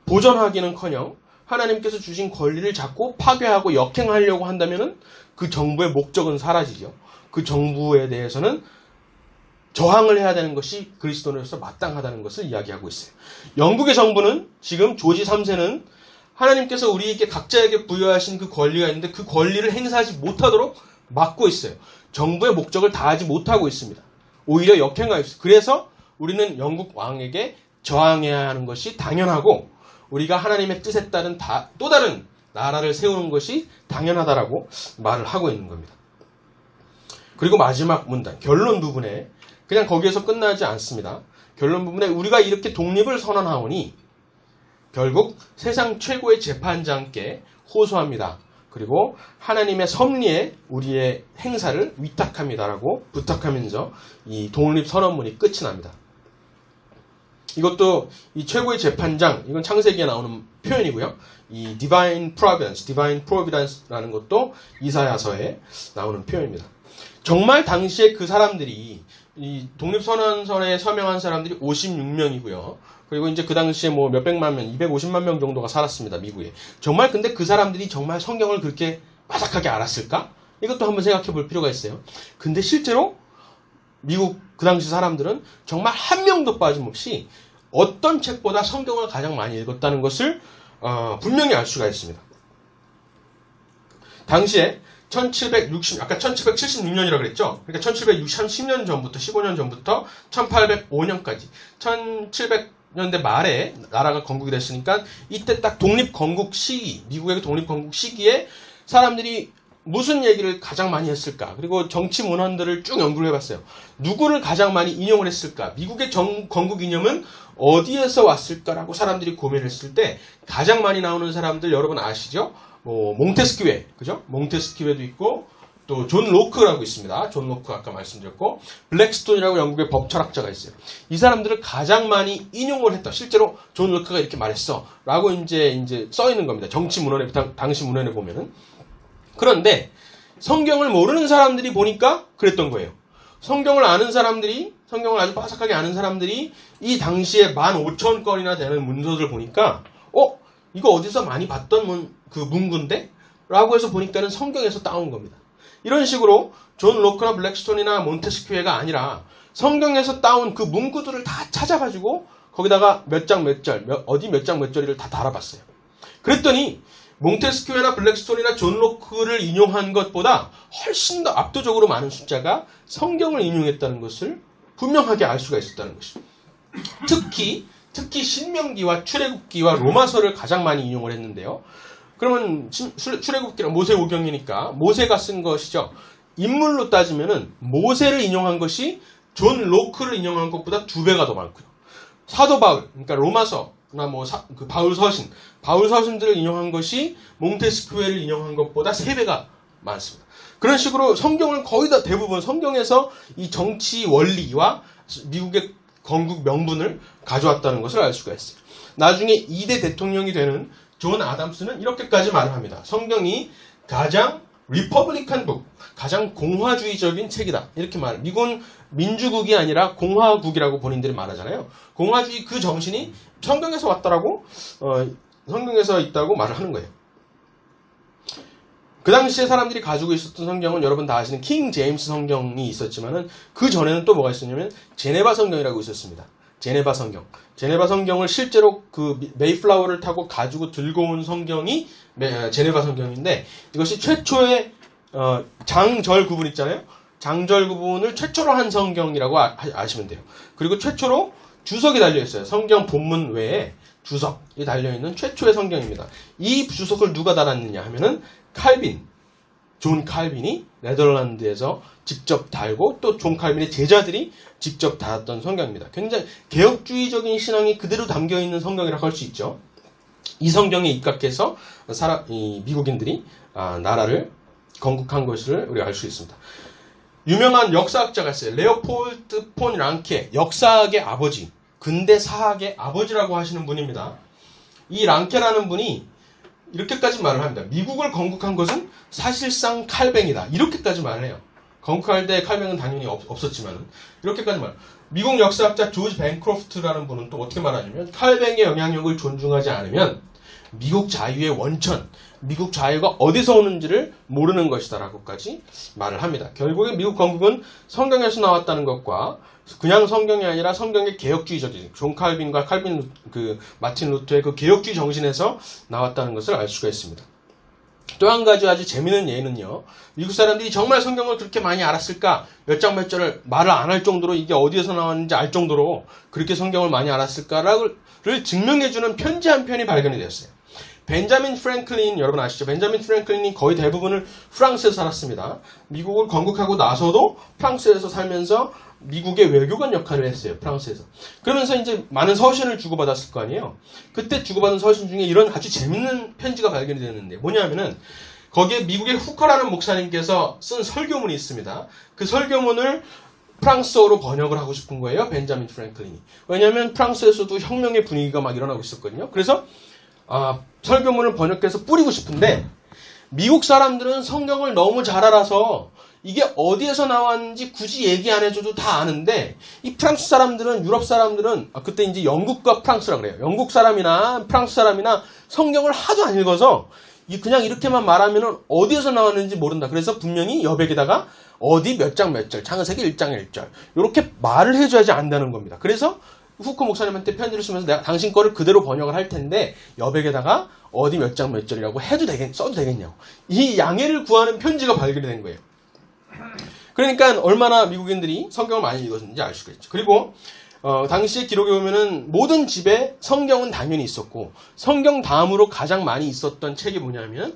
보존하기는커녕 하나님께서 주신 권리를 자꾸 파괴하고 역행하려고 한다면은 그 정부의 목적은 사라지죠. 그 정부에 대해서는 저항을 해야 되는 것이 그리스도인으로서 마땅하다는 것을 이야기하고 있어요. 영국의 정부는 지금 조지 3세는 하나님께서 우리에게 각자에게 부여하신 그 권리가 있는데 그 권리를 행사하지 못하도록 막고 있어요. 정부의 목적을 다하지 못하고 있습니다. 오히려 역행하고 있어요. 그래서 우리는 영국 왕에게 저항해야 하는 것이 당연하고 우리가 하나님의 뜻에 따른 또 다른 나라를 세우는 것이 당연하다라고 말을 하고 있는 겁니다. 그리고 마지막 문단, 결론 부분에 그냥 거기에서 끝나지 않습니다. 결론 부분에 우리가 이렇게 독립을 선언하오니 결국 세상 최고의 재판장께 호소합니다. 그리고 하나님의 섭리에 우리의 행사를 위탁합니다라고 부탁하면서 이 독립선언문이 끝이 납니다. 이것도 이 최고의 재판장, 이건 창세기에 나오는 표현이고요. 이 divine providence라는 것도 이사야서에 나오는 표현입니다. 정말 당시에 그 사람들이 이 독립선언서에 서명한 사람들이 56명이고요. 그리고 이제 그 당시에 뭐 몇백만 명, 250만 명 정도가 살았습니다. 미국에. 정말 근데 그 사람들이 정말 성경을 그렇게 바삭하게 알았을까? 이것도 한번 생각해 볼 필요가 있어요. 근데 실제로 미국 그 당시 사람들은 정말 한 명도 빠짐없이 어떤 책보다 성경을 가장 많이 읽었다는 것을 분명히 알 수가 있습니다. 당시에 아까 1776년이라고 그랬죠? 그러니까 1730년 전부터, 15년 전부터 1805년까지, 1700년대 말에 나라가 건국이 됐으니까 이때 딱 독립건국 시기, 미국의 독립건국 시기에 사람들이 무슨 얘기를 가장 많이 했을까? 그리고 정치 문헌들을 쭉 연구를 해봤어요. 누구를 가장 많이 인용을 했을까? 미국의 건국 이념은 어디에서 왔을까라고 사람들이 고민을 했을 때 가장 많이 나오는 사람들 여러분 아시죠? 몽테스키웨, 그죠? 몽테스키웨도 있고 또 존 로크라고 있습니다. 존 로크 아까 말씀드렸고 블랙스톤이라고 영국의 법 철학자가 있어요. 이 사람들을 가장 많이 인용을 했다. 실제로 존 로크가 이렇게 말했어라고 이제 써 있는 겁니다. 정치 문헌에 당시 문헌에 보면은. 그런데 성경을 모르는 사람들이 보니까 그랬던 거예요. 성경을 아는 사람들이, 성경을 아주 바삭하게 아는 사람들이 이 당시에 15,000건이나 되는 문서들을 보니까 이거 어디서 많이 봤던 그 문구인데? 라고 해서 보니까는 성경에서 따온 겁니다. 이런 식으로 존 로크나 블랙스톤이나 몬테스큐에가 아니라 성경에서 따온 그 문구들을 다 찾아가지고 거기다가 몇 장 몇 절, 어디 몇 장 몇 절을 다 달아봤어요. 그랬더니 몽테스큐에나 블랙스톤이나 존 로크를 인용한 것보다 훨씬 더 압도적으로 많은 숫자가 성경을 인용했다는 것을 분명하게 알 수가 있었다는 것이죠. 특히 신명기와 출애굽기와 로마서를 가장 많이 인용을 했는데요. 그러면 출애굽기는 모세오경이니까 모세가 쓴 것이죠. 인물로 따지면은 모세를 인용한 것이 존 로크를 인용한 것보다 2배가 더 많고요. 사도 바울, 그러니까 로마서나 그 바울 서신들을 인용한 것이 몽테스큐에를 인용한 것보다 3배가 많습니다. 그런 식으로 성경을 거의 다 대부분 성경에서 이 정치 원리와 미국의 건국 명분을 가져왔다는 것을 알 수가 있어요. 나중에 2대 대통령이 되는 존 아담스는 이렇게까지 말을 합니다. 성경이 가장 리퍼블리칸 북, 가장 공화주의적인 책이다. 이렇게 말해요. 미국은 민주국이 아니라 공화국이라고 본인들이 말하잖아요. 공화주의 그 정신이 성경에서 왔다라고, 성경에서 있다고 말을 하는 거예요. 그 당시에 사람들이 가지고 있었던 성경은 여러분 다 아시는 킹 제임스 성경이 있었지만은 그 전에는 또 뭐가 있었냐면 제네바 성경이라고 있었습니다. 제네바 성경을 실제로 그 메이플라워를 타고 가지고 들고 온 성경이 제네바 성경인데 이것이 최초의 장절 구분 있잖아요. 장절 구분을 최초로 한 성경이라고 아시면 돼요. 그리고 최초로 주석이 달려있어요. 성경 본문 외에 주석이 달려있는 최초의 성경입니다. 이 주석을 누가 달았느냐 하면은 존 칼빈이 네덜란드에서 직접 달고 또 존 칼빈의 제자들이 직접 달았던 성경입니다. 굉장히 개혁주의적인 신앙이 그대로 담겨있는 성경이라고 할 수 있죠. 이 성경에 입각해서 미국인들이 나라를 건국한 것을 우리가 알 수 있습니다. 유명한 역사학자가 있어요. 레오폴드 폰 랑케, 역사학의 아버지, 근대사학의 아버지라고 하시는 분입니다. 이 랑케라는 분이 이렇게까지 말을 합니다. 미국을 건국한 것은 사실상 칼뱅이다. 이렇게까지 말을 해요. 건국할 때 칼뱅은 당연히 없었지만 이렇게까지 말해요. 미국 역사학자 조지 벤크로프트라는 분은 또 어떻게 말하냐면 칼뱅의 영향력을 존중하지 않으면 미국 자유의 원천, 미국 자유가 어디서 오는지를 모르는 것이다 라고까지 말을 합니다. 결국에 미국 건국은 성경에서 나왔다는 것과 그냥 성경이 아니라 성경의 개혁주의적인 존 칼빈과 마틴 루터의 그 개혁주의 정신에서 나왔다는 것을 알 수가 있습니다. 또 한 가지 아주 재미있는 예는요. 미국 사람들이 정말 성경을 그렇게 많이 알았을까? 몇 장 몇 절을 말을 안 할 정도로 이게 어디에서 나왔는지 알 정도로 그렇게 성경을 많이 알았을까를 증명해주는 편지 한 편이 발견이 되었어요. 벤자민 프랭클린 여러분 아시죠? 벤자민 프랭클린이 거의 대부분을 프랑스에서 살았습니다. 미국을 건국하고 나서도 프랑스에서 살면서 미국의 외교관 역할을 했어요. 프랑스에서. 그러면서 이제 많은 서신을 주고받았을 거 아니에요. 그때 주고받은 서신 중에 이런 아주 재밌는 편지가 발견이 되는데 뭐냐면은 거기에 미국의 후커라는 목사님께서 쓴 설교문이 있습니다. 그 설교문을 프랑스어로 번역을 하고 싶은 거예요. 벤자민 프랭클린이. 왜냐하면 프랑스에서도 혁명의 분위기가 막 일어나고 있었거든요. 그래서 설교문을 번역해서 뿌리고 싶은데 미국 사람들은 성경을 너무 잘 알아서 이게 어디에서 나왔는지 굳이 얘기 안 해줘도 다 아는데 이 프랑스 사람들은 유럽 사람들은 그때 이제 영국과 프랑스라 그래요. 영국 사람이나 프랑스 사람이나 성경을 하도 안 읽어서 그냥 이렇게만 말하면 어디에서 나왔는지 모른다. 그래서 분명히 여백에다가 어디 몇 장 몇 절, 창세기 1장 1절 이렇게 말을 해줘야지 안다는 겁니다. 그래서 후커 목사님한테 편지를 쓰면서 내가 당신 거를 그대로 번역을 할 텐데 여백에다가 어디 몇 장 몇 절이라고 써도 되겠냐고. 이 양해를 구하는 편지가 발견이 된 거예요. 그러니까 얼마나 미국인들이 성경을 많이 읽었는지 알 수가 있죠. 그리고 당시의 기록에 보면은 모든 집에 성경은 당연히 있었고 성경 다음으로 가장 많이 있었던 책이 뭐냐면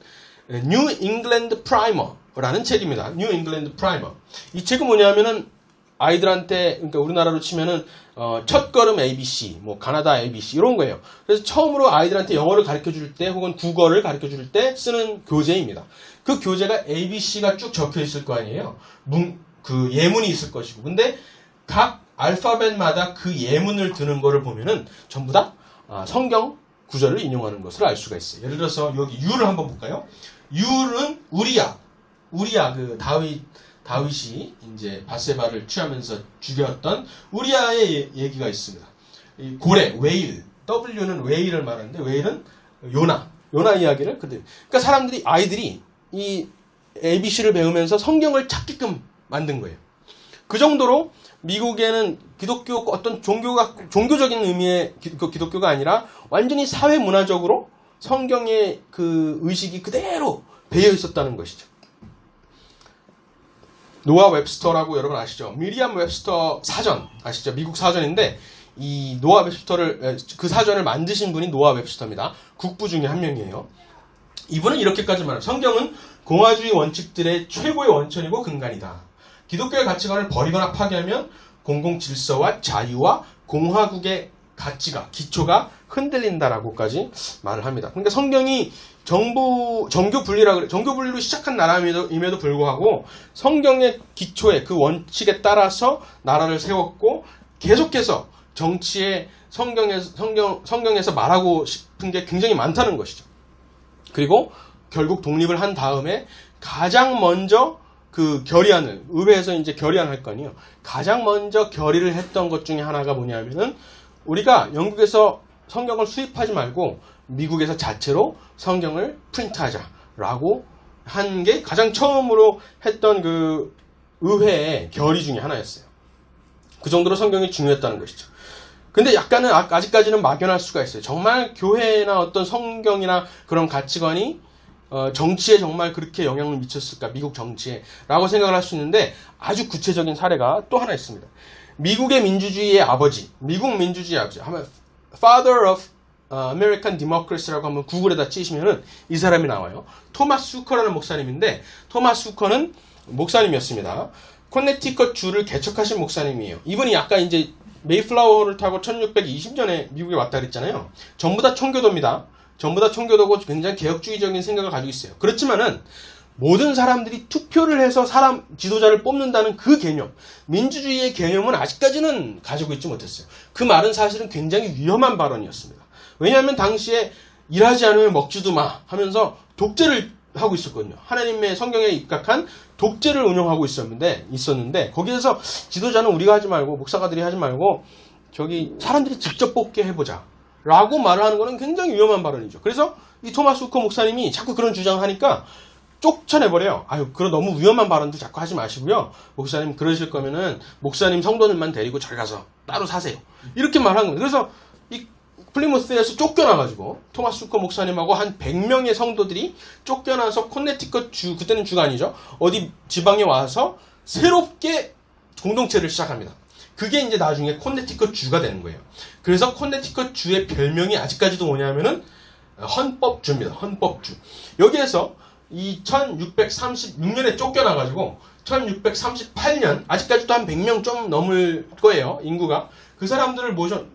New England Primer라는 책입니다. New England Primer. 이 책은 뭐냐면은 아이들한테 그러니까 우리나라로 치면은 첫걸음 ABC, 뭐 가나다 ABC 이런 거예요. 그래서 처음으로 아이들한테 영어를 가르쳐 줄 때 혹은 국어를 가르쳐 줄 때 쓰는 교재입니다. 그 교재가 ABC가 쭉 적혀 있을 거 아니에요. 그 예문이 있을 것이고. 근데 각 알파벳마다 그 예문을 드는 거를 보면은 전부 다 성경 구절을 인용하는 것을 알 수가 있어요. 예를 들어서 여기 U를 한번 볼까요? U는 우리야 그 다윗이 이제 바세바를 취하면서 죽였던 우리아의 얘기가 있습니다. 이 고래, 웨일, W는 웨일을 말하는데 웨일은 요나 이야기를 그러니까 사람들이 아이들이 이 ABC를 배우면서 성경을 찾게끔 만든 거예요. 그 정도로 미국에는 기독교 어떤 종교적인 의미의 기독교가 아니라 완전히 사회 문화적으로 성경의 그 의식이 그대로 배어 있었다는 것이죠. 노아 웹스터라고 여러분 아시죠? 미리암 웹스터 사전 아시죠? 미국 사전인데 이 노아 웹스터를 그 사전을 만드신 분이 노아 웹스터입니다. 국부 중에 한 명이에요. 이분은 이렇게까지 말해요. 성경은 공화주의 원칙들의 최고의 원천이고 근간이다. 기독교의 가치관을 버리거나 파괴하면 공공질서와 자유와 공화국의 기초가 흔들린다라고까지 말을 합니다. 그러니까 성경이 정교 분리로 시작한 나라임에도 불구하고 성경의 기초에 그 원칙에 따라서 나라를 세웠고 계속해서 정치에 성경에서 말하고 싶은 게 굉장히 많다는 것이죠. 그리고 결국 독립을 한 다음에 가장 먼저 그 결의안을 의회에서 이제 결의안을 할 거 아니에요. 가장 먼저 결의를 했던 것 중에 하나가 뭐냐면은 우리가 영국에서 성경을 수입하지 말고 미국에서 자체로 성경을 프린트하자라고 한 게 가장 처음으로 했던 그 의회의 결의 중에 하나였어요. 그 정도로 성경이 중요했다는 것이죠. 근데 약간은 아직까지는 막연할 수가 있어요. 정말 교회나 어떤 성경이나 그런 가치관이 정치에 정말 그렇게 영향을 미쳤을까? 미국 정치에 라고 생각을 할 수 있는데 아주 구체적인 사례가 또 하나 있습니다. 미국의 민주주의의 아버지, 미국 민주주의의 아버지 하면 Father of American Democracy라고 한번 구글에다 치시면은 이 사람이 나와요. 토마스 후커라는 목사님인데 토마스 후커는 목사님이었습니다. 코네티컷 주를 개척하신 목사님이에요. 이분이 아까 이제 메이플라워를 타고 1620년에 미국에 왔다 그랬잖아요. 전부 다 청교도입니다. 전부 다 청교도고 굉장히 개혁주의적인 생각을 가지고 있어요. 그렇지만은 모든 사람들이 투표를 해서 지도자를 뽑는다는 그 개념, 민주주의의 개념은 아직까지는 가지고 있지 못했어요. 그 말은 사실은 굉장히 위험한 발언이었습니다. 왜냐하면 당시에 일하지 않으면 먹지도 마 하면서 독재를 하고 있었거든요. 하나님의 성경에 입각한 독재를 운영하고 있었는데 거기에서 지도자는 우리가 하지 말고 목사가들이 하지 말고 저기 사람들이 직접 뽑게 해보자 라고 말을 하는 거는 굉장히 위험한 발언이죠. 그래서 이 토마스 후커 목사님이 자꾸 그런 주장을 하니까 쫓아내버려요. 아유, 그런 너무 위험한 발언도 자꾸 하지 마시고요. 목사님 그러실 거면은 목사님 성도들만 데리고 저기 가서 따로 사세요. 이렇게 말한 겁니다. 그래서 이 플리모스에서 쫓겨나가지고 토마스 후커 목사님하고 한 100명의 성도들이 쫓겨나서 코네티컷 주, 그때는 주가 아니죠. 어디 지방에 와서 새롭게 공동체를 시작합니다. 그게 이제 나중에 코네티컷 주가 되는 거예요. 그래서 코네티컷 주의 별명이 아직까지도 뭐냐면은 헌법주입니다. 헌법주. 여기에서 이 1636년에 쫓겨나가지고 1638년 아직까지도 한 100명 좀 넘을 거예요. 인구가. 그 사람들을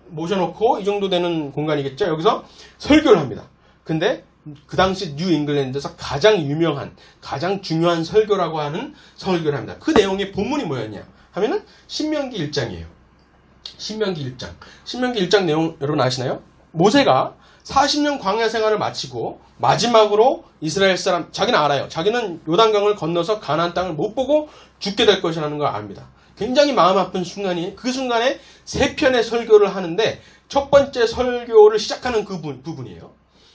모셔놓고 이 정도 되는 공간이겠죠. 여기서 설교를 합니다. 근데 그 당시 뉴 잉글랜드에서 가장 유명한 가장 중요한 설교라고 하는 설교를 합니다. 그 내용의 본문이 뭐였냐 하면은 신명기 1장이에요. 신명기 1장. 신명기 1장 내용 여러분 아시나요? 모세가 40년 광야 생활을 마치고 마지막으로 이스라엘 사람 자기는 알아요. 자기는 요단강을 건너서 가나안 땅을 못 보고 죽게 될 것이라는 걸 압니다. 굉장히 마음 아픈 순간이 그 순간에 3편의 설교를 하는데 첫 번째 설교를 시작하는 그 부분이에요.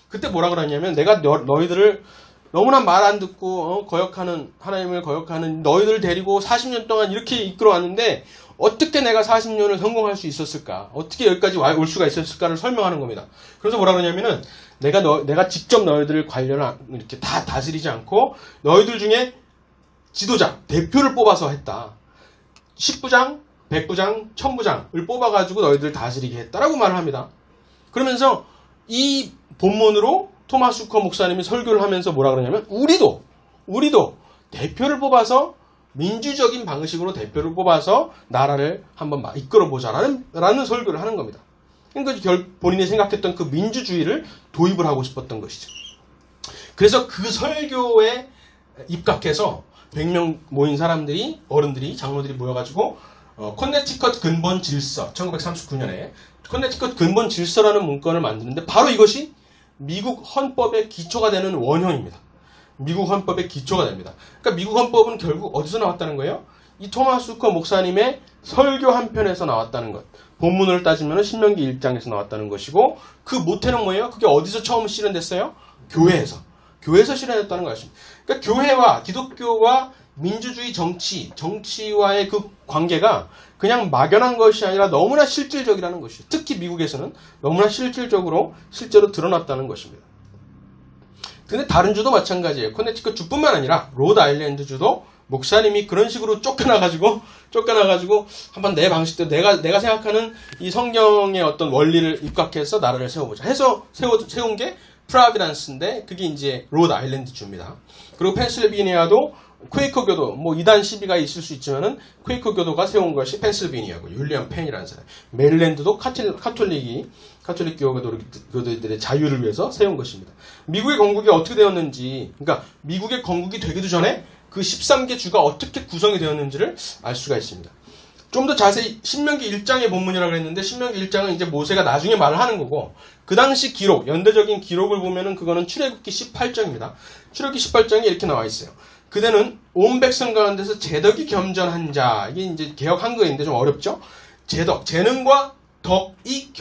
그때 뭐라 그러냐면 내가 너희들을 너무나 말 안 듣고 거역하는 하나님을 거역하는 너희들을 데리고 40년 동안 이렇게 이끌어 왔는데 어떻게 내가 40년을 성공할 수 있었을까? 어떻게 여기까지 올 수가 있었을까를 설명하는 겁니다. 그래서 뭐라 그러냐면은 내가 직접 너희들을 관련 이렇게 다 다스리지 않고 너희들 중에 지도자, 대표를 뽑아서 했다. 10부장, 100부장, 1000부장을 뽑아가지고 너희들을 다스리게 했다라고 말을 합니다. 그러면서 이 본문으로 토마스 후커 목사님이 설교를 하면서 뭐라 그러냐면 우리도 대표를 뽑아서 민주적인 방식으로 대표를 뽑아서 나라를 한번 이끌어보자라는 설교를 하는 겁니다. 그러니까 본인이 생각했던 그 민주주의를 도입을 하고 싶었던 것이죠. 그래서 그 설교에 입각해서 100명 모인 사람들이 어른들이 장로들이 모여가지고 코네티컷 근본 질서 1939년에 코네티컷 근본 질서라는 문건을 만드는데 바로 이것이 미국 헌법의 기초가 되는 원형입니다. 미국 헌법의 기초가 됩니다. 그러니까 미국 헌법은 결국 어디서 나왔다는 거예요? 이 토마스 후커 목사님의 설교 한 편에서 나왔다는 것. 본문을 따지면 신명기 1장에서 나왔다는 것이고 그 모태는 뭐예요? 그게 어디서 처음 실현됐어요? 교회에서 실현됐다는 것입니다. 그러니까 교회와 기독교와 민주주의 정치와의 그 관계가 그냥 막연한 것이 아니라 너무나 실질적이라는 것이죠. 특히 미국에서는 너무나 실질적으로 실제로 드러났다는 것입니다. 근데 다른 주도 마찬가지예요. 코네티컷 주뿐만 아니라 로드 아일랜드 주도 목사님이 그런 식으로 쫓겨나가지고 한번 내 방식대로 내가 생각하는 이 성경의 어떤 원리를 입각해서 나라를 세워보자 해서 세운 게 프라비던스인데 그게 이제 로드 아일랜드 주입니다. 그리고 펜실베니아도 퀘이커 교도 이단 시비가 있을 수 있지만은 퀘이커 교도가 세운 것이 펜실베니아고 율리엄 펜이라는 사람. 메릴랜드도 카톨릭 교도들의 자유를 위해서 세운 것입니다. 미국의 건국이 어떻게 되었는지, 그러니까 미국의 건국이 되기도 전에 그 13개 주가 어떻게 구성이 되었는지를 알 수가 있습니다. 좀 더 자세히 신명기 1장의 본문이라고 했는데 신명기 1장은 이제 모세가 나중에 말을 하는 거고 그 당시 기록, 연대적인 기록을 보면은 그거는 출애굽기 18장입니다. 출애굽기 18장에 이렇게 나와 있어요. 그대는 온 백성 가운데서 재덕이 겸전한 자, 이게 이제 개역 한글인데 좀 어렵죠? 재능과 덕이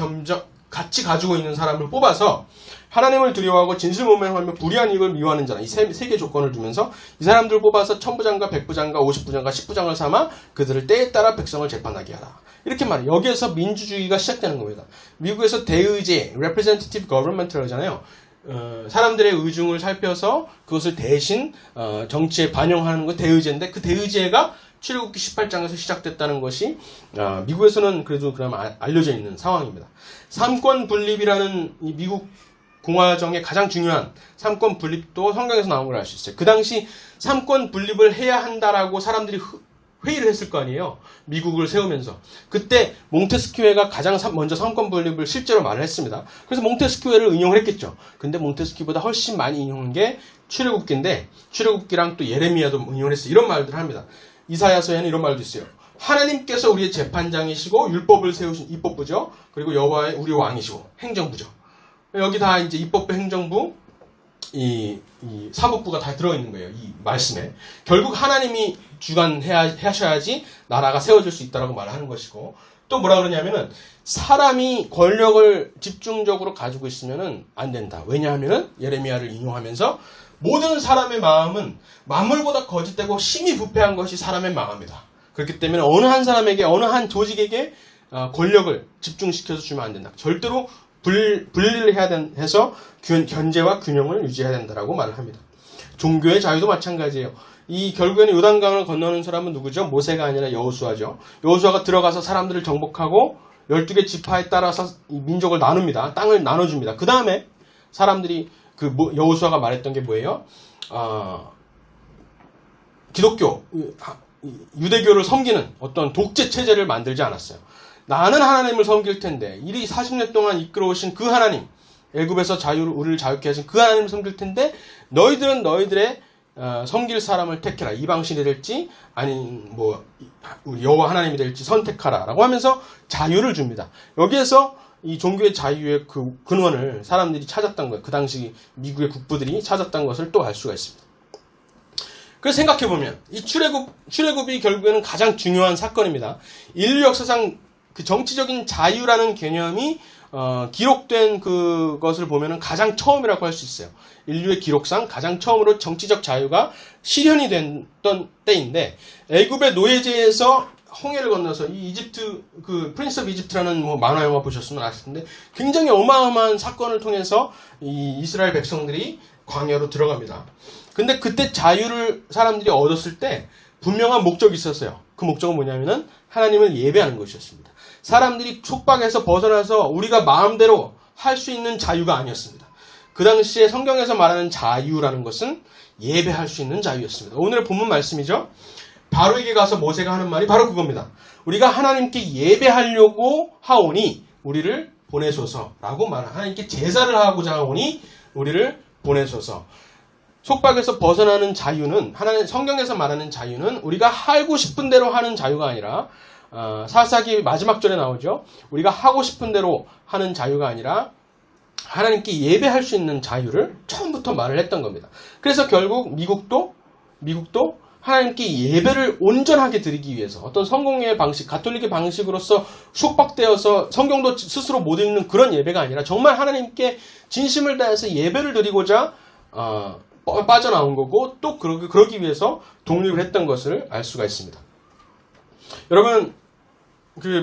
같이 가지고 있는 사람을 뽑아서 하나님을 두려워하고 진실모면하며 불의한 이익을 미워하는 자라. 이 세 개 조건을 주면서 이 사람들을 뽑아서 1000부장과 100부장과 50부장과 10부장을 삼아 그들을 때에 따라 백성을 재판하게 하라. 이렇게 말해요. 여기에서 민주주의가 시작되는 겁니다. 미국에서 대의제, representative government라고 하잖아요. 사람들의 의중을 살펴서 그것을 대신 정치에 반영하는 것 대의제인데 그 대의제가 출애굽기 18장에서 시작됐다는 것이 미국에서는 그래도 그나마 알려져 있는 상황입니다. 삼권 분립이라는 이 미국 공화정의 가장 중요한 삼권 분립도 성경에서 나온 걸 알 수 있어요. 그 당시 삼권 분립을 해야 한다라고 사람들이 회의를 했을 거 아니에요. 미국을 세우면서. 그때 몽테스키웨가 가장 먼저 삼권 분립을 실제로 말을 했습니다. 그래서 몽테스키웨를 인용을 했겠죠. 근데 몽테스키보다 훨씬 많이 인용한 게 출애굽기인데 출애굽기랑 또 예레미야도 인용을 했어요. 이런 말들을 합니다. 이사야서에는 이런 말도 있어요. 하나님께서 우리의 재판장이시고 율법을 세우신 입법부죠. 그리고 여호와의 우리 왕이시고 행정부죠. 여기 다 이제 입법부, 행정부, 이 사법부가 다 들어있는 거예요. 이 말씀에. 결국 하나님이 주관하셔야지 나라가 세워질 수 있다라고 말하는 것이고, 또 뭐라 그러냐면은 사람이 권력을 집중적으로 가지고 있으면은 안 된다. 왜냐하면은 예레미야를 인용하면서 모든 사람의 마음은 만물보다 거짓되고 심히 부패한 것이 사람의 마음이다. 그렇기 때문에 어느 한 사람에게, 어느 한 조직에게 권력을 집중시켜서 주면 안 된다. 절대로 분리를 해서 견제와 균형을 유지해야 된다라고 말을 합니다. 종교의 자유도 마찬가지예요. 이 결국에는 요단강을 건너는 사람은 누구죠? 모세가 아니라 여호수아죠. 여호수아가 들어가서 사람들을 정복하고 12개 지파에 따라서 이 민족을 나눕니다. 땅을 나눠줍니다. 그 다음에 사람들이 여호수아가 말했던 게 뭐예요? 기독교, 유대교를 섬기는 어떤 독재 체제를 만들지 않았어요. 나는 하나님을 섬길 텐데, 이리 40년 동안 이끌어오신 그 하나님, 애굽에서 우리를 자유케 하신 그 하나님을 섬길 텐데, 너희들은 너희들의 섬길 사람을 택해라. 이방신이 될지 아닌 여호와 하나님이 될지 선택하라 라고 하면서 자유를 줍니다. 여기에서 이 종교의 자유의 그 근원을 사람들이 찾았던 거예요. 그 당시 미국의 국부들이 찾았던 것을 또 알 수가 있습니다. 그래서 생각해보면 이 출애굽이 결국에는 가장 중요한 사건입니다. 인류 역사상 그 정치적인 자유라는 개념이 기록된 그것을 보면은 가장 처음이라고 할 수 있어요. 인류의 기록상 가장 처음으로 정치적 자유가 실현이 됐던 때인데, 애굽의 노예제에서 홍해를 건너서 이 이집트, 프린스 오브 이집트라는 만화 영화 보셨으면 아실 텐데, 굉장히 어마어마한 사건을 통해서 이 이스라엘 백성들이 광야로 들어갑니다. 근데 그때 자유를 사람들이 얻었을 때 분명한 목적이 있었어요. 그 목적은 뭐냐면은 하나님을 예배하는 것이었습니다. 사람들이 촉박에서 벗어나서 우리가 마음대로 할 수 있는 자유가 아니었습니다. 그 당시에 성경에서 말하는 자유라는 것은 예배할 수 있는 자유였습니다. 오늘의 본문 말씀이죠. 바로에게 가서 모세가 하는 말이 바로 그겁니다. 우리가 하나님께 예배하려고 하오니 우리를 보내소서라고 말합니다. 하나님께 제사를 하고자 하오니 우리를 보내소서. 속박에서 벗어나는 자유는, 성경에서 말하는 자유는 우리가 하고 싶은 대로 하는 자유가 아니라, 사사기 마지막 절에 나오죠. 우리가 하고 싶은 대로 하는 자유가 아니라 하나님께 예배할 수 있는 자유를 처음부터 말을 했던 겁니다. 그래서 결국 미국도 하나님께 예배를 온전하게 드리기 위해서 어떤 성공의 방식, 가톨릭의 방식으로서 속박되어서 성경도 스스로 못 읽는 그런 예배가 아니라 정말 하나님께 진심을 다해서 예배를 드리고자 빠져나온 거고, 또 그러기 위해서 독립을 했던 것을 알 수가 있습니다. 여러분,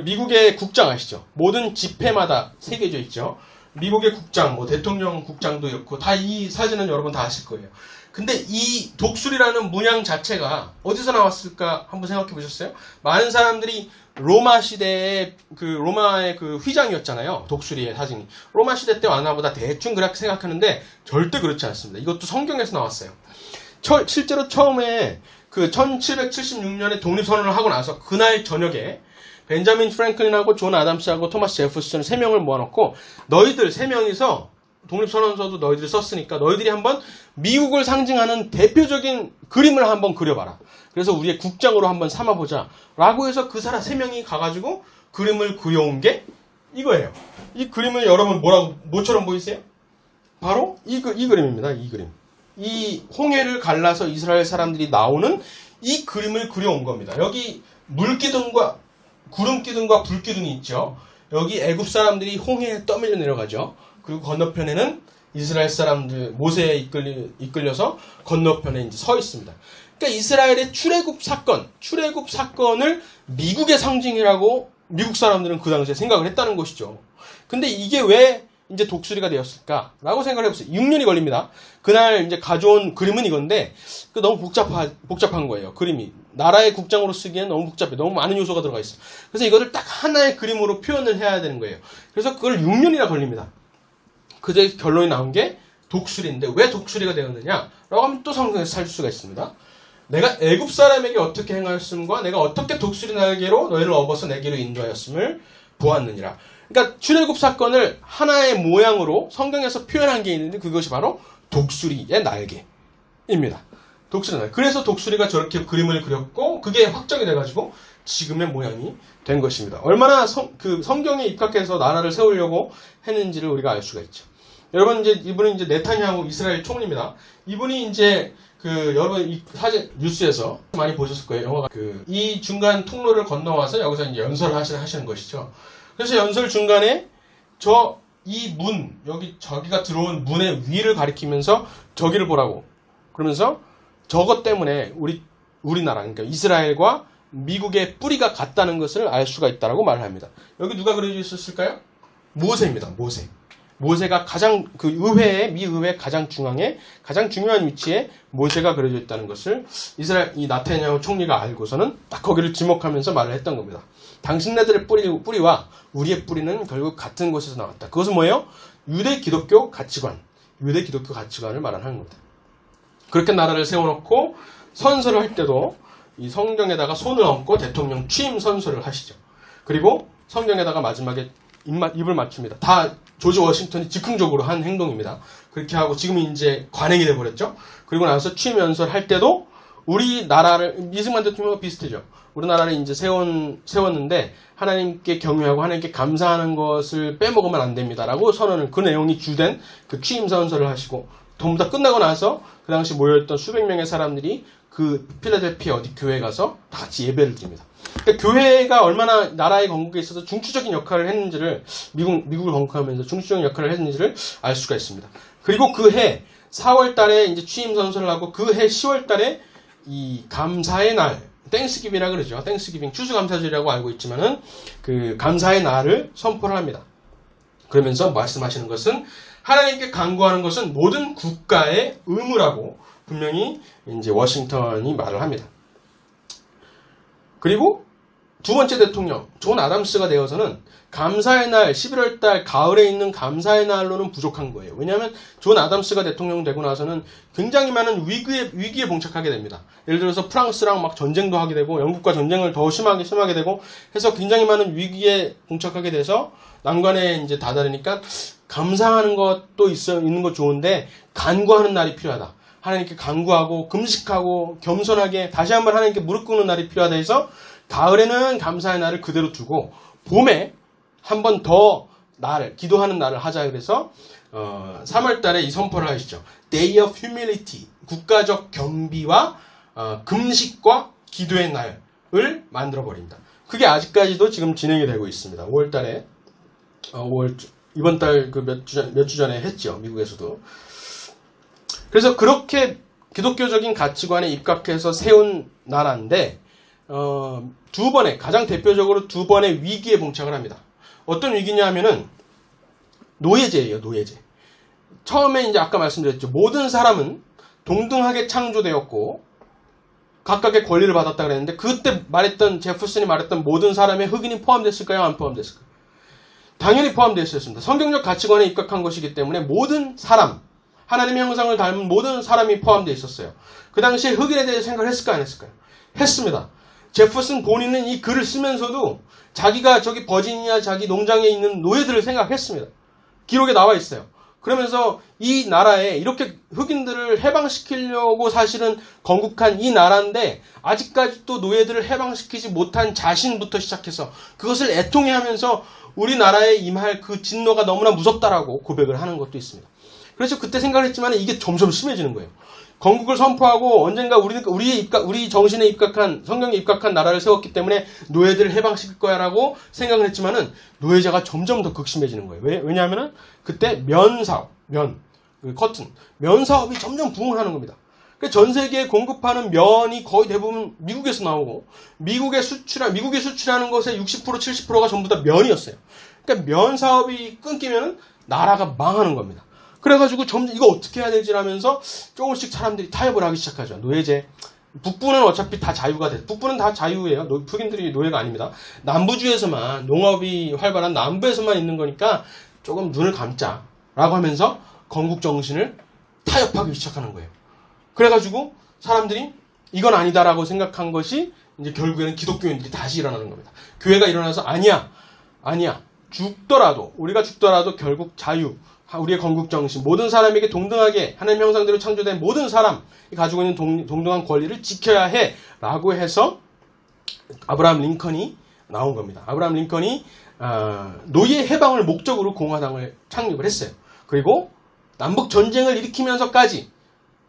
미국의 국장 아시죠? 모든 집회마다 새겨져 있죠. 미국의 국장, 대통령 국장도 있고, 다 이 사진은 여러분 다 아실 거예요. 근데 이 독수리라는 문양 자체가 어디서 나왔을까 한번 생각해 보셨어요? 많은 사람들이 로마 시대의 로마의 휘장이었잖아요. 독수리의 사진이. 로마 시대 때 왔나 보다 대충 그렇게 생각하는데 절대 그렇지 않습니다. 이것도 성경에서 나왔어요. 실제로 처음에 1776년에 독립선언을 하고 나서 그날 저녁에 벤자민 프랭클린하고 존 아담스하고 토마스 제퍼슨 3명을 모아놓고, 너희들 3명이서 독립선언서도 너희들이 썼으니까 너희들이 한번 미국을 상징하는 대표적인 그림을 한번 그려봐라. 그래서 우리의 국장으로 한번 삼아보자 라고 해서 그 사람 3명이 가가지고 그림을 그려온 게 이거예요. 이 그림을 여러분 뭐처럼 보이세요? 바로 이 그림입니다. 이 그림. 이 홍해를 갈라서 이스라엘 사람들이 나오는 이 그림을 그려온 겁니다. 여기 물기둥과 구름기둥과 불기둥이 있죠. 여기 애굽 사람들이 홍해에 떠밀려 내려가죠. 그리고 건너편에는 이스라엘 사람들 모세에 이끌려서 건너편에 이제 서 있습니다. 그러니까 이스라엘의 출애굽 사건을 미국의 상징이라고 미국 사람들은 그 당시에 생각을 했다는 것이죠. 근데 이게 왜 이제 독수리가 되었을까라고 생각을 해보세요. 6년이 걸립니다. 그날 이제 가져온 그림은 이건데 너무 복잡한 거예요. 그림이 나라의 국장으로 쓰기엔 너무 복잡해. 너무 많은 요소가 들어가 있어. 그래서 이거를 딱 하나의 그림으로 표현을 해야 되는 거예요. 그래서 그걸 6년이나 걸립니다. 그때 결론이 나온 게 독수리인데 왜 독수리가 되었느냐라고 하면 또 성경에서 찾을 수가 있습니다. 내가 애굽 사람에게 어떻게 행하였음과 내가 어떻게 독수리 날개로 너희를 업어서 내게로 인도하였음을 보았느니라. 그러니까 출애굽 사건을 하나의 모양으로 성경에서 표현한 게 있는데 그것이 바로 독수리의 날개입니다. 독수리 날개. 그래서 독수리가 저렇게 그림을 그렸고 그게 확정이 돼가지고 지금의 모양이 된 것입니다. 얼마나 성경에 입각해서 나라를 세우려고 했는지를 우리가 알 수가 있죠. 여러분 이제 이분은 이제 네타냐후 이스라엘 총리입니다. 이분이 이제 여러분 이 사진 뉴스에서 많이 보셨을 거예요. 영화가 이 중간 통로를 건너와서 여기서 이제 연설을 하시는 것이죠. 그래서 연설 중간에 이 문, 저기가 들어온 문의 위를 가리키면서 저기를 보라고. 그러면서 저것 때문에 우리나라, 그러니까 이스라엘과 미국의 뿌리가 같다는 것을 알 수가 있다라고 말을 합니다. 여기 누가 그려져 있었을까요? 모세입니다. 모세가 가장 미의회 가장 중앙에 가장 중요한 위치에 모세가 그려져 있다는 것을 이 나타냐후 총리가 알고서는 딱 거기를 지목하면서 말을 했던 겁니다. 당신네들의 뿌리와 우리의 뿌리는 결국 같은 곳에서 나왔다. 그것은 뭐예요? 유대 기독교 가치관을 말하는 겁니다. 그렇게 나라를 세워놓고 선서를 할 때도 이 성경에다가 손을 얹고 대통령 취임 선서를 하시죠. 그리고 성경에다가 마지막에 입을 맞춥니다. 다 조지 워싱턴이 즉흥적으로 한 행동입니다. 그렇게 하고 지금 이제 관행이 돼버렸죠. 그리고 나서 취임 연설 할 때도 우리나라를 이승만 대통령과 비슷해죠. 우리나라를 이제 세웠는데 하나님께 경외하고 하나님께 감사하는 것을 빼먹으면 안 됩니다라고 선언을 그 내용이 주된 그 취임 선서를 하시고 전부 다 끝나고 나서 그 당시 모여있던 수백 명의 사람들이 그 필라델피아 어디 교회에 가서 다 같이 예배를 드립니다. 그러니까 교회가 얼마나 나라의 건국에 있어서 중추적인 역할을 했는지를 미국을 건국하면서 중추적인 역할을 했는지를 알 수가 있습니다. 그리고 그 해 4월 달에 이제 취임 선서를 하고 그 해 10월 달에 이 감사의 날 땡스기빙이라고 그러죠. 땡스기빙 추수감사절이라고 알고 있지만은 그 감사의 날을 선포를 합니다. 그러면서 말씀하시는 것은 하나님께 간구하는 것은 모든 국가의 의무라고 분명히 이제 워싱턴이 말을 합니다. 그리고 두 번째 대통령 존 아담스가 되어서는 감사의 날 11월 달 가을에 있는 감사의 날로는 부족한 거예요. 왜냐하면 존 아담스가 대통령 되고 나서는 굉장히 많은 위기에 봉착하게 됩니다. 예를 들어서 프랑스랑 막 전쟁도 하게 되고 영국과 전쟁을 더 심하게 되고 해서 굉장히 많은 위기에 봉착하게 돼서 난관에 이제 다다르니까 감사하는 것도 있는 것 좋은데 간구하는 날이 필요하다. 하나님께 간구하고 금식하고 겸손하게 다시 한번 하나님께 무릎 꿇는 날이 필요하다 해서 가을에는 감사의 날을 그대로 두고 봄에 한 번 더 기도하는 날을 하자 그래서 3월 달에 이 선포를 하시죠. Day of Humility, 국가적 겸비와 금식과 기도의 날을 만들어버린다. 그게 아직까지도 지금 진행이 되고 있습니다. 5월 달에 이번 달 몇 주 전에 했죠. 미국에서도. 그래서 그렇게 기독교적인 가치관에 입각해서 세운 나라인데 가장 대표적으로 두 번의 위기에 봉착을 합니다. 어떤 위기냐 하면은 노예제예요. 노예제. 처음에 이제 아까 말씀드렸죠. 모든 사람은 동등하게 창조되었고 각각의 권리를 받았다 그랬는데 그때 제퍼슨이 말했던 모든 사람의 흑인이 포함됐을까요? 안 포함됐을까요? 당연히 포함되었습니다. 성경적 가치관에 입각한 것이기 때문에 모든 사람, 하나님의 형상을 닮은 모든 사람이 포함되어 있었어요. 그 당시에 흑인에 대해 생각을 했을까요? 안 했을까요? 했습니다. 제퍼슨 본인은 이 글을 쓰면서도 자기가 저기 버지니아 자기 농장에 있는 노예들을 생각했습니다. 기록에 나와 있어요. 그러면서 이 나라에 이렇게 흑인들을 해방시키려고 사실은 건국한 이 나라인데 아직까지도 노예들을 해방시키지 못한 자신부터 시작해서 그것을 애통해하면서 우리나라에 임할 그 진노가 너무나 무섭다라고 고백을 하는 것도 있습니다. 그래서 그때 생각을 했지만 이게 점점 심해지는 거예요. 건국을 선포하고 언젠가 우리 정신에 입각한 성경에 입각한 나라를 세웠기 때문에 노예들을 해방시킬 거야라고 생각을 했지만은 노예제가 점점 더 극심해지는 거예요. 왜냐하면은 그때 면 사업이 점점 부흥을 하는 겁니다. 전 세계에 공급하는 면이 거의 대부분 미국에서 나오고 미국이 수출하는 것의 60% 70%가 전부 다 면이었어요. 그러니까 면 사업이 끊기면은 나라가 망하는 겁니다. 그래가지고 점점 이거 어떻게 해야 되지 하면서 조금씩 사람들이 타협을 하기 시작하죠. 노예제. 북부는 어차피 다 자유가 돼. 북부는 다 자유예요. 흑인들이 노예가 아닙니다. 남부주에서만 농업이 활발한 남부에서만 있는 거니까 조금 눈을 감자라고 하면서 건국 정신을 타협하기 시작하는 거예요. 그래가지고 사람들이 이건 아니다라고 생각한 것이 이제 결국에는 기독교인들이 다시 일어나는 겁니다. 교회가 일어나서 아니야. 우리가 죽더라도 결국 자유. 우리의 건국 정신, 모든 사람에게 동등하게 하나님 형상대로 창조된 모든 사람이 가지고 있는 동등한 권리를 지켜야 해 라고 해서 아브라함 링컨이 나온 겁니다. 아브라함 링컨이 노예 해방을 목적으로 공화당을 창립을 했어요. 그리고 남북 전쟁을 일으키면서까지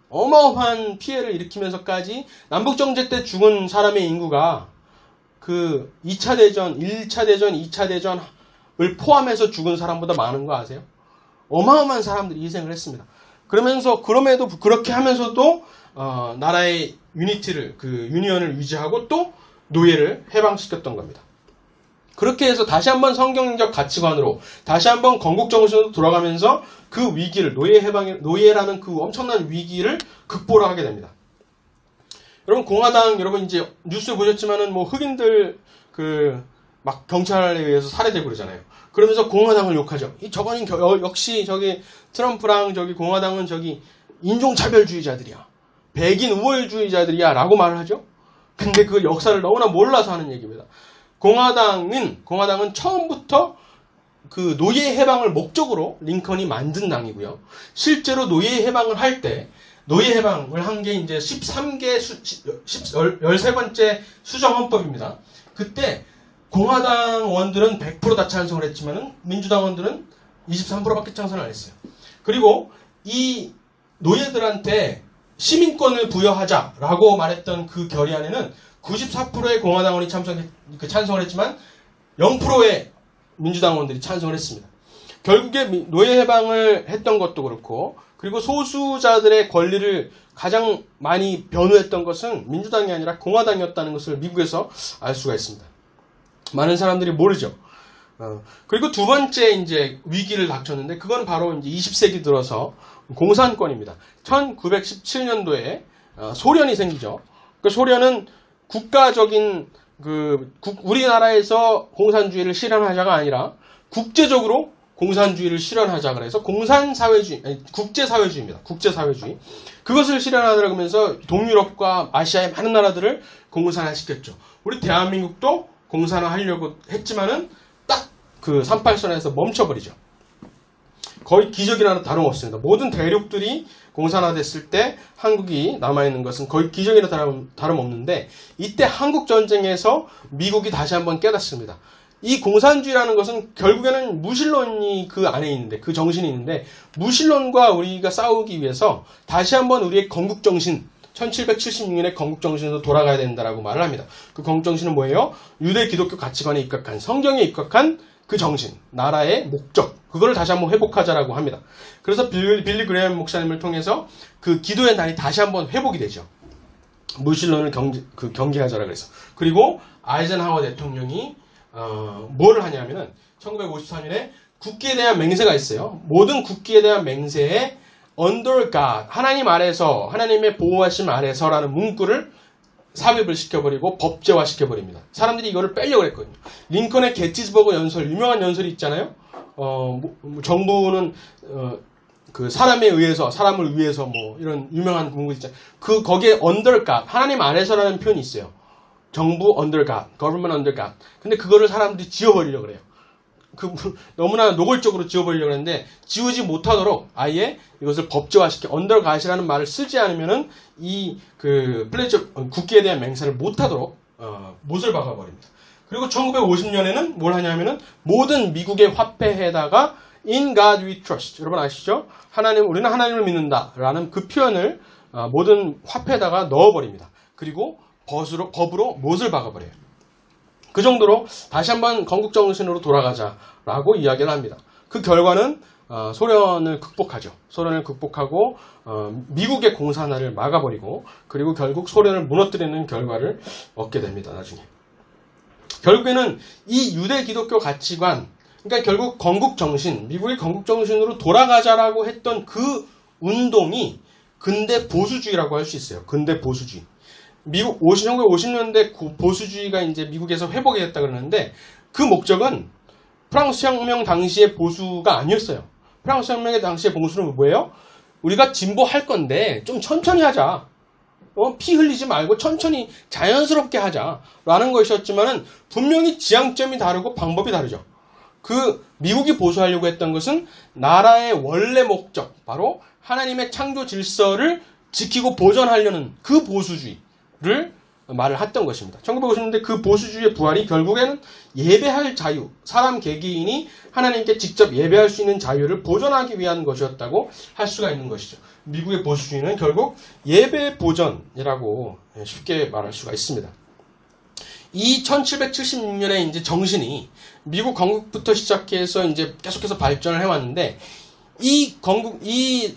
어마어마한 피해를 일으키면서까지 남북 정제 때 죽은 사람의 인구가 그 2차 대전, 1차 대전, 2차 대전을 포함해서 죽은 사람보다 많은 거 아세요? 어마어마한 사람들이 희생을 했습니다. 그럼에도 그렇게 하면서도 나라의 유니티를 그 유니언을 유지하고 또 노예를 해방시켰던 겁니다. 그렇게 해서 다시 한번 성경적 가치관으로 다시 한번 건국 정신으로 돌아가면서 그 위기를 노예라는 그 엄청난 위기를 극복을 하게 됩니다. 여러분 공화당 여러분 이제 뉴스 보셨지만은 뭐 흑인들 그 막 경찰에 의해서 살해되고 그러잖아요. 그러면서 공화당을 욕하죠. 저거는 역시 저기 트럼프랑 저기 공화당은 저기 인종차별주의자들이야. 백인 우월주의자들이야라고 말을 하죠. 근데 그 역사를 너무나 몰라서 하는 얘기입니다. 공화당은 처음부터 그 노예 해방을 목적으로 링컨이 만든 당이고요. 실제로 노예 해방을 할 때 노예 해방을 한 게 이제 13번째 수정헌법입니다. 그때 공화당원들은 100% 다 찬성을 했지만은 민주당원들은 23%밖에 찬성을 안 했어요. 그리고 이 노예들한테 시민권을 부여하자라고 말했던 그 결의안에는 94%의 공화당원이 찬성을 했지만 0%의 민주당원들이 찬성을 했습니다. 결국에 노예 해방을 했던 것도 그렇고 그리고 소수자들의 권리를 가장 많이 변호했던 것은 민주당이 아니라 공화당이었다는 것을 미국에서 알 수가 있습니다. 많은 사람들이 모르죠. 그리고 두 번째 이제 위기를 닥쳤는데 그건 바로 이제 20세기 들어서 공산권입니다. 1917년도에 소련이 생기죠. 그 소련은 국가적인 우리나라에서 공산주의를 실현하자가 아니라 국제적으로 공산주의를 실현하자 그래서 국제사회주의입니다. 국제사회주의. 그것을 실현하더라고 하면서 동유럽과 아시아의 많은 나라들을 공산화시켰죠. 우리 대한민국도 공산화하려고 했지만은 딱 그 38선에서 멈춰버리죠. 거의 기적이라는 다름없습니다. 모든 대륙들이 공산화됐을 때 한국이 남아있는 것은 거의 기적이나 다름없는데 이때 한국전쟁에서 미국이 다시 한번 깨닫습니다. 이 공산주의라는 것은 결국에는 무신론이 그 안에 있는데 그 정신이 있는데 무신론과 우리가 싸우기 위해서 다시 한번 우리의 건국정신 1776년의 건국정신으로 돌아가야 된다라고 말을 합니다. 그 건국정신은 뭐예요? 유대 기독교 가치관에 입각한 성경에 입각한 그 정신, 나라의 목적 그거를 다시 한번 회복하자라고 합니다. 그래서 빌리 그레엄 목사님을 통해서 그 기도의 날이 다시 한번 회복이 되죠. 무신론을 경계하자라 그래서. 그리고 아이젠하워 대통령이 뭐를 하냐면은 1953년에 국기에 대한 맹세가 있어요. 모든 국기에 대한 맹세에 Under God, 하나님 아래서, 하나님의 보호하심 아래서라는 문구를 삽입을 시켜버리고 법제화 시켜버립니다. 사람들이 이거를 빼려고 했거든요. 링컨의 게티즈버그 연설, 유명한 연설이 있잖아요. 정부는 그 사람을 위해서 뭐 이런 유명한 문구 있잖아요. 거기에 Under God, 하나님 아래서라는 표현이 있어요. 정부 Under God, Government Under God. 근데 그거를 사람들이 지워버리려고 그래요. 너무나 노골적으로 지워버리려고 했는데 지우지 못하도록 아예 이것을 법제화시켜 Under God이라는 말을 쓰지 않으면은 국기에 대한 맹세를 못하도록 못을 박아버립니다. 그리고 1950년에는 뭘 하냐면은 모든 미국의 화폐에다가 In God We Trust. 여러분 아시죠? 우리는 하나님을 믿는다라는 그 표현을 모든 화폐에다가 넣어버립니다. 그리고 법으로 못을 박아버려요. 그 정도로 다시 한번 건국정신으로 돌아가자라고 이야기를 합니다. 그 결과는 소련을 극복하죠. 소련을 극복하고 미국의 공산화를 막아버리고 그리고 결국 소련을 무너뜨리는 결과를 얻게 됩니다. 나중에. 결국에는 이 유대 기독교 가치관, 그러니까 결국 건국정신, 미국의 건국정신으로 돌아가자라고 했던 그 운동이 근대 보수주의라고 할 수 있어요. 근대 보수주의. 1950년대 보수주의가 이제 미국에서 회복이 됐다 그러는데 그 목적은 프랑스 혁명 당시의 보수가 아니었어요. 프랑스 혁명의 당시의 보수는 뭐예요? 우리가 진보할 건데 좀 천천히 하자. 피 흘리지 말고 천천히 자연스럽게 하자라는 것이었지만은 분명히 지향점이 다르고 방법이 다르죠. 미국이 보수하려고 했던 것은 나라의 원래 목적, 바로 하나님의 창조 질서를 지키고 보존하려는 그 보수주의를 말을 했던 것입니다. 1950년대 그 보수주의의 부활이 결국에는 예배할 자유, 사람 개개인이 하나님께 직접 예배할 수 있는 자유를 보존하기 위한 것이었다고 할 수가 있는 것이죠. 미국의 보수주의는 결국 예배 보전이라고 쉽게 말할 수가 있습니다. 이 1776년에 이제 정신이 미국 건국부터 시작해서 이제 계속해서 발전을 해왔는데 이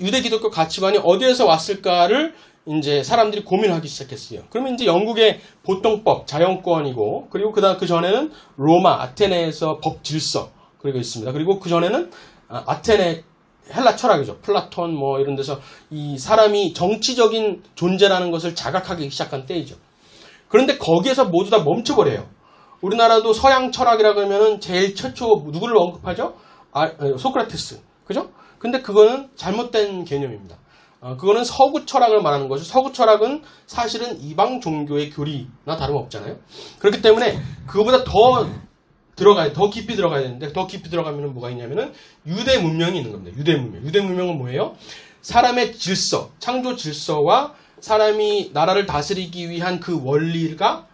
유대 기독교 가치관이 어디에서 왔을까를 이제 사람들이 고민하기 시작했어요. 그러면 이제 영국의 보통법, 자연권이고, 그리고 그 전에는 로마, 아테네에서 법 질서, 그리고 있습니다. 그리고 그 전에는 아테네 헬라 철학이죠. 플라톤 뭐 이런 데서 이 사람이 정치적인 존재라는 것을 자각하기 시작한 때이죠. 그런데 거기에서 모두 다 멈춰버려요. 우리나라도 서양 철학이라고 하면은 제일 최초 누구를 언급하죠? 소크라테스. 그죠? 근데 그거는 잘못된 개념입니다. 그거는 서구 철학을 말하는 것이죠. 서구 철학은 사실은 이방 종교의 교리나 다름없잖아요. 그렇기 때문에 그거보다 더 깊이 들어가야 되는데, 더 깊이 들어가면 뭐가 있냐면은 유대 문명이 있는 겁니다. 유대 문명. 유대 문명은 뭐예요? 사람의 질서, 창조 질서와 사람이 나라를 다스리기 위한 그 원리가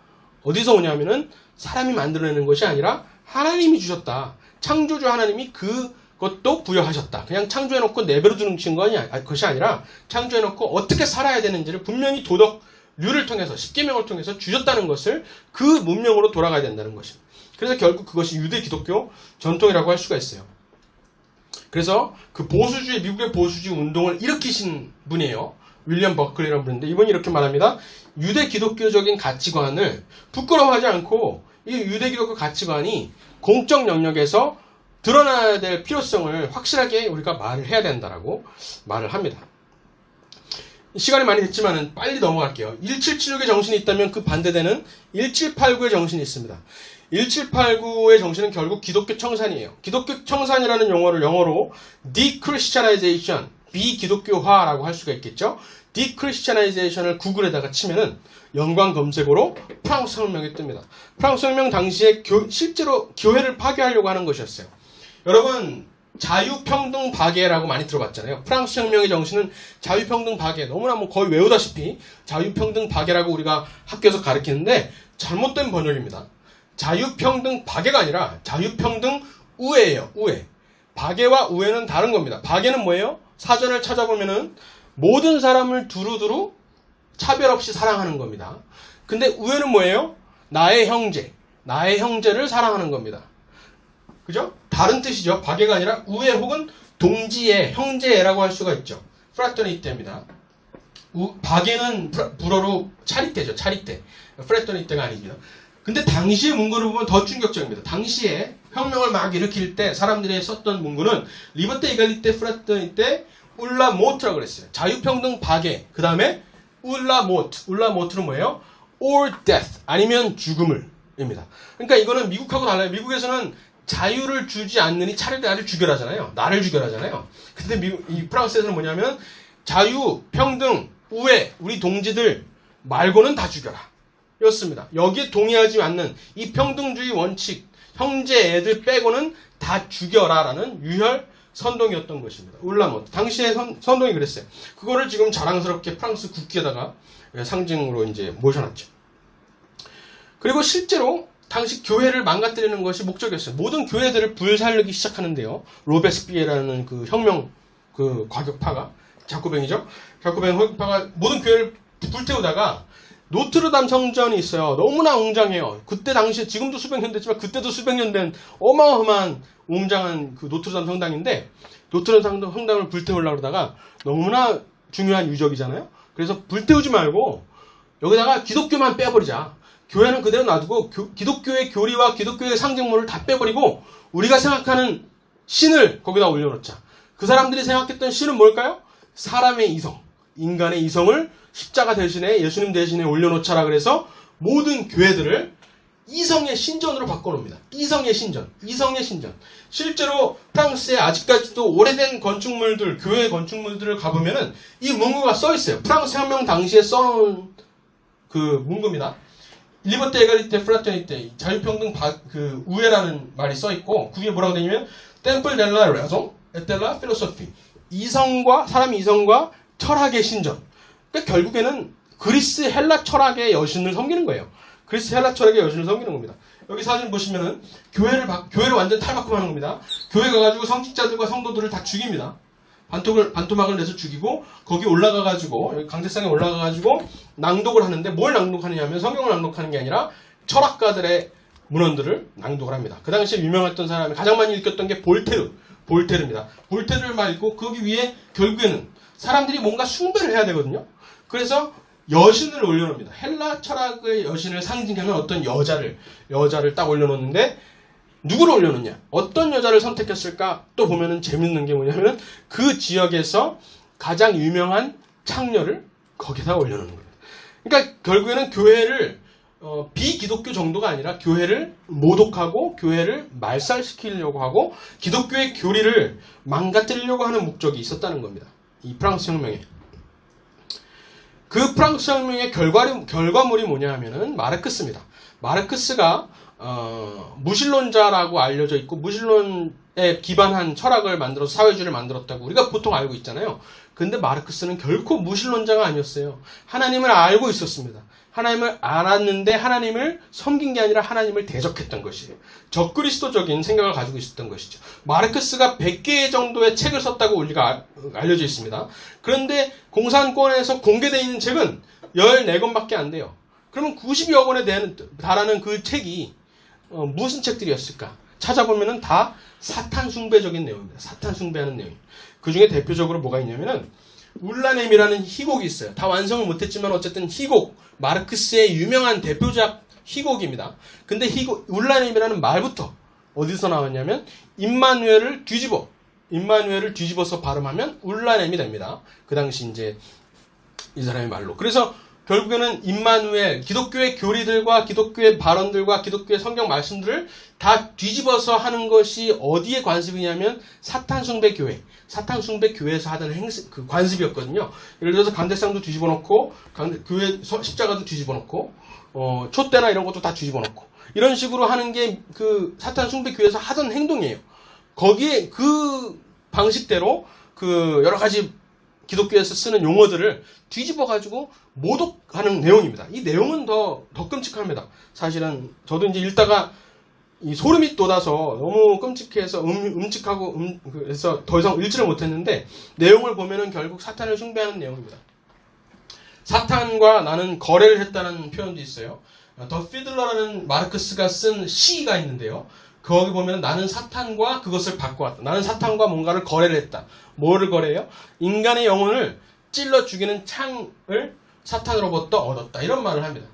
어디서 오냐면은 사람이 만들어내는 것이 아니라 하나님이 주셨다. 창조주 하나님이 그것도 부여하셨다. 그냥 창조해놓고 내버려 두는 것이 아니라 창조해놓고 어떻게 살아야 되는지를 분명히 도덕률을 통해서, 십계명을 통해서 주셨다는 것을 그 문명으로 돌아가야 된다는 것입니다. 그래서 결국 그것이 유대 기독교 전통이라고 할 수가 있어요. 그래서 그 미국의 보수주의 운동을 일으키신 분이에요. 윌리엄 버클리라는 분인데 이분이 이렇게 말합니다. 유대 기독교적인 가치관을 부끄러워하지 않고 이 유대 기독교 가치관이 공적 영역에서 드러나야 될 필요성을 확실하게 우리가 말을 해야 된다라고 말을 합니다. 시간이 많이 됐지만 빨리 넘어갈게요. 1776의 정신이 있다면 그 반대되는 1789의 정신이 있습니다. 1789의 정신은 결국 기독교 청산이에요. 기독교 청산이라는 용어를 영어로 Dechristianization, 비기독교화라고 할 수가 있겠죠. Dechristianization을 구글에다가 치면은 연관 검색어로 프랑스 혁명이 뜹니다. 프랑스 혁명 당시에 실제로 교회를 파괴하려고 하는 것이었어요. 여러분, 자유평등 박애라고 많이 들어봤잖아요. 프랑스 혁명의 정신은 자유평등 박애, 너무나 뭐 거의 외우다시피 자유평등 박애라고 우리가 학교에서 가르치는데 잘못된 번역입니다. 자유평등 박애가 아니라 자유평등 우애예요. 우애. 박애와 우애는 다른 겁니다. 박애는 뭐예요? 사전을 찾아보면은 모든 사람을 두루두루 차별 없이 사랑하는 겁니다. 근데 우애는 뭐예요? 나의 형제를 사랑하는 겁니다. 그죠? 다른 뜻이죠. 박애가 아니라 우애 혹은 동지애, 형제애라고 할 수가 있죠. 프라터니테입니다. 박애는 불어로 차리떼죠. 차리떼. 프라터니테가 아닙니다. 근데 당시의 문구를 보면 더 충격적입니다. 당시에 혁명을 막 일으킬 때 사람들이 썼던 문구는 리버테 이갈리테 프라터니테 울라모트라고 그랬어요. 자유평등 박애. 그 다음에 울라모트. 울라모트는 뭐예요? or death. 아니면 죽음을입니다. 그러니까 이거는 미국하고 달라요. 미국에서는 자유를 주지 않느니 차라리 나를 죽여라 하잖아요. 나를 죽여라 하잖아요. 근데 이 프랑스에서는 뭐냐면 자유, 평등, 우애, 우리 동지들 말고는 다 죽여라. 였습니다. 여기에 동의하지 않는 이 평등주의 원칙, 형제 애들 빼고는 다 죽여라라는 유혈 선동이었던 것입니다. 울라모트. 당시에 선동이 그랬어요. 그거를 지금 자랑스럽게 프랑스 국기에다가 상징으로 이제 모셔놨죠. 그리고 실제로 당시 교회를 망가뜨리는 것이 목적이었어요. 모든 교회들을 불살르기 시작하는데요. 로베스피에라는 그 혁명 그 과격파가 자코뱅이죠. 자코뱅 혁파가 모든 교회를 불태우다가 노트르담 성전이 있어요. 너무나 웅장해요. 그때 당시에 지금도 수백 년 됐지만 그때도 수백 년 된 어마어마한 웅장한 그 노트르담 성당인데 노트르담 성당을 불태우려고 그러다가 너무나 중요한 유적이잖아요. 그래서 불태우지 말고 여기다가 기독교만 빼버리자. 교회는 그대로 놔두고 기독교의 교리와 기독교의 상징물을 다 빼버리고 우리가 생각하는 신을 거기다 올려놓자. 그 사람들이 생각했던 신은 뭘까요? 사람의 이성, 인간의 이성을 십자가 대신에 예수님 대신에 올려놓자라 그래서 모든 교회들을 이성의 신전으로 바꿔놓습니다. 이성의 신전. 실제로 프랑스에 아직까지도 오래된 건축물들, 교회 건축물들을 가보면은 이 문구가 써있어요. 프랑스 혁명 당시에 써놓은 그 문구입니다. 리버테 에갈리테 프라터니테 자유평등 그 우애라는 말이 써있고 그게 뭐라고 되냐면 템플 델라 레송 에텔라 필로소피 사람의 이성과 철학의 신전. 그러니까 결국에는 그리스 헬라 철학의 여신을 섬기는 거예요. 그리스 헬라 철학의 여신을 섬기는 겁니다. 여기 사진 보시면은 교회를 완전 탈바꿈하는 겁니다. 교회 가가지고 성직자들과 성도들을 다 죽입니다. 반토막을 내서 죽이고 거기 올라가가지고 여기 강제상에 올라가가지고 낭독을 하는데 뭘 낭독하느냐면 성경을 낭독하는 게 아니라 철학가들의 문헌들을 낭독을 합니다. 그 당시에 유명했던 사람이 가장 많이 읽혔던 게 볼테르입니다. 볼테르를 말고 거기 위에 결국에는 사람들이 뭔가 숭배를 해야 되거든요. 그래서 여신을 올려놓습니다. 헬라 철학의 여신을 상징하는 어떤 여자를 딱 올려놓는데 누구를 올려놓냐? 어떤 여자를 선택했을까? 또 보면은 재밌는 게 뭐냐면은 그 지역에서 가장 유명한 창녀를 거기다 올려놓는 거예요. 그러니까 결국에는 교회를 비기독교 정도가 아니라 교회를 모독하고 교회를 말살시키려고 하고 기독교의 교리를 망가뜨리려고 하는 목적이 있었다는 겁니다. 이 프랑스 혁명에. 그 프랑스 혁명의 결과물이 뭐냐 하면은 마르크스입니다. 마르크스가 무신론자라고 알려져 있고 무신론에 기반한 철학을 만들어서 사회주의를 만들었다고 우리가 보통 알고 있잖아요. 근데 마르크스는 결코 무신론자가 아니었어요. 하나님을 알고 있었습니다. 하나님을 알았는데 하나님을 섬긴 게 아니라 하나님을 대적했던 것이에요. 적그리스도적인 생각을 가지고 있었던 것이죠. 마르크스가 100개 정도의 책을 썼다고 우리가 알려져 있습니다. 그런데 공산권에서 공개되어 있는 책은 14권밖에 안 돼요. 그러면 90여 권에 달하는 그 책이 무슨 책들이었을까? 찾아보면은 다 사탄 숭배적인 내용입니다. 사탄 숭배하는 내용. 그 중에 대표적으로 뭐가 있냐면은 울라넴이라는 희곡이 있어요. 다 완성을 못했지만 어쨌든 희곡, 마르크스의 유명한 대표작 희곡입니다. 근데 울라넴이라는 말부터 어디서 나왔냐면 임마누엘을 뒤집어서 발음하면 울라넴이 됩니다. 그 당시 이제 이 사람의 말로. 그래서 결국에는 임마누엘, 기독교의 교리들과 기독교의 발언들과 기독교의 성경 말씀들을 다 뒤집어서 하는 것이 어디에 관습이냐면 사탄 숭배 교회에서 하던 그 관습이었거든요. 예를 들어서 간대상도 뒤집어 놓고, 교회 십자가도 뒤집어 놓고, 촛대나 이런 것도 다 뒤집어 놓고, 이런 식으로 하는 게 그 사탄 숭배 교회에서 하던 행동이에요. 거기에 그 방식대로 그 여러 가지 기독교에서 쓰는 용어들을 뒤집어가지고 모독하는 내용입니다. 이 내용은 더 끔찍합니다. 사실은 저도 이제 읽다가 이 소름이 돋아서 너무 끔찍해서 음직하고 그래서 더 이상 읽지를 못했는데 내용을 보면은 결국 사탄을 숭배하는 내용입니다. 사탄과 나는 거래를 했다는 표현도 있어요. 더 피들러라는 마르크스가 쓴 시가 있는데요. 거기 보면 나는 사탄과 그것을 바꿔왔다. 나는 사탄과 뭔가를 거래를 했다. 뭐를 거래해요? 인간의 영혼을 찔러 죽이는 창을 사탄으로부터 얻었다. 이런 말을 합니다.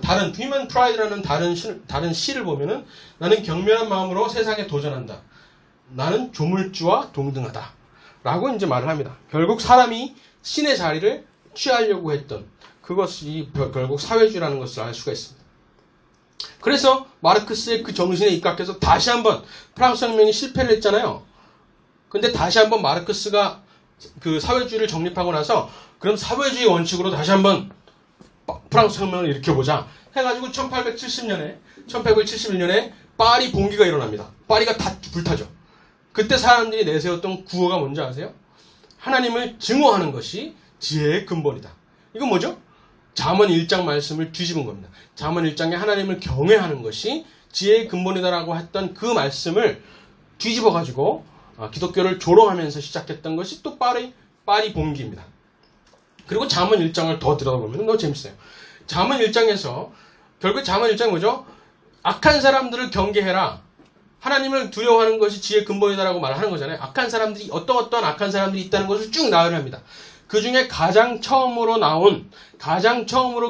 다른 휴먼 프라이드라는 다른 시를 보면은 나는 경멸한 마음으로 세상에 도전한다. 나는 조물주와 동등하다. 라고 이제 말을 합니다. 결국 사람이 신의 자리를 취하려고 했던 그것이 결국 사회주의라는 것을 알 수가 있습니다. 그래서 마르크스의 그 정신에 입각해서 다시 한번 프랑스 혁명이 실패를 했잖아요. 근데 다시 한번 마르크스가 그 사회주의를 정립하고 나서 그럼 사회주의 원칙으로 다시 한번 프랑스 혁명을 일으켜보자 해가지고 1871년에 파리 봉기가 일어납니다. 파리가 다 불타죠. 그때 사람들이 내세웠던 구호가 뭔지 아세요? 하나님을 증오하는 것이 지혜의 근본이다. 이건 뭐죠? 잠언 1장 말씀을 뒤집은 겁니다. 잠언 1장에 하나님을 경외하는 것이 지혜의 근본이다라고 했던 그 말씀을 뒤집어가지고 기독교를 조롱하면서 시작했던 것이 또 파리 봉기입니다. 그리고 잠언 1장을 더 들여다보면 너무 재밌어요. 잠언 1장에서 결국 잠언 1장이 뭐죠? 악한 사람들을 경계해라. 하나님을 두려워하는 것이 지혜의 근본이다라고 말하는 거잖아요. 어떠한 악한 사람들이 있다는 것을 쭉 나열을 합니다. 그 중에 가장 처음으로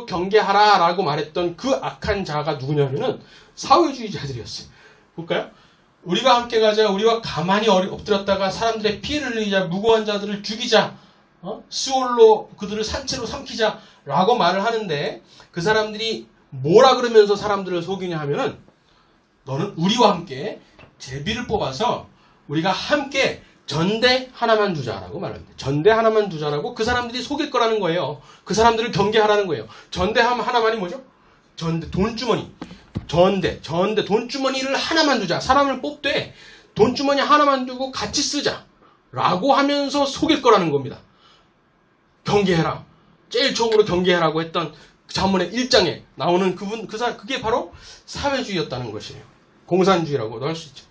경계하라라고 말했던 그 악한 자가 누구냐면은 사회주의자들이었어요. 볼까요? 우리가 함께 가자. 우리가 가만히 엎드렸다가 사람들의 피해를 흘리자. 무고한 자들을 죽이자. 수올로 그들을 산채로 삼키자라고 말을 하는데 그 사람들이 뭐라 그러면서 사람들을 속이냐 하면은 너는 우리와 함께 제비를 뽑아서 우리가 함께 전대 하나만 두자라고 말합니다. 전대 하나만 두자라고 그 사람들이 속일 거라는 거예요. 그 사람들을 경계하라는 거예요. 전대하면 하나만이 뭐죠? 돈주머니. 돈주머니를 하나만 두자. 사람을 뽑되 돈주머니 하나만 두고 같이 쓰자. 라고 하면서 속일 거라는 겁니다. 경계해라. 제일 처음으로 경계하라고 했던 자문의 1장에 나오는 그게 바로 사회주의였다는 것이에요. 공산주의라고도 할 수 있죠.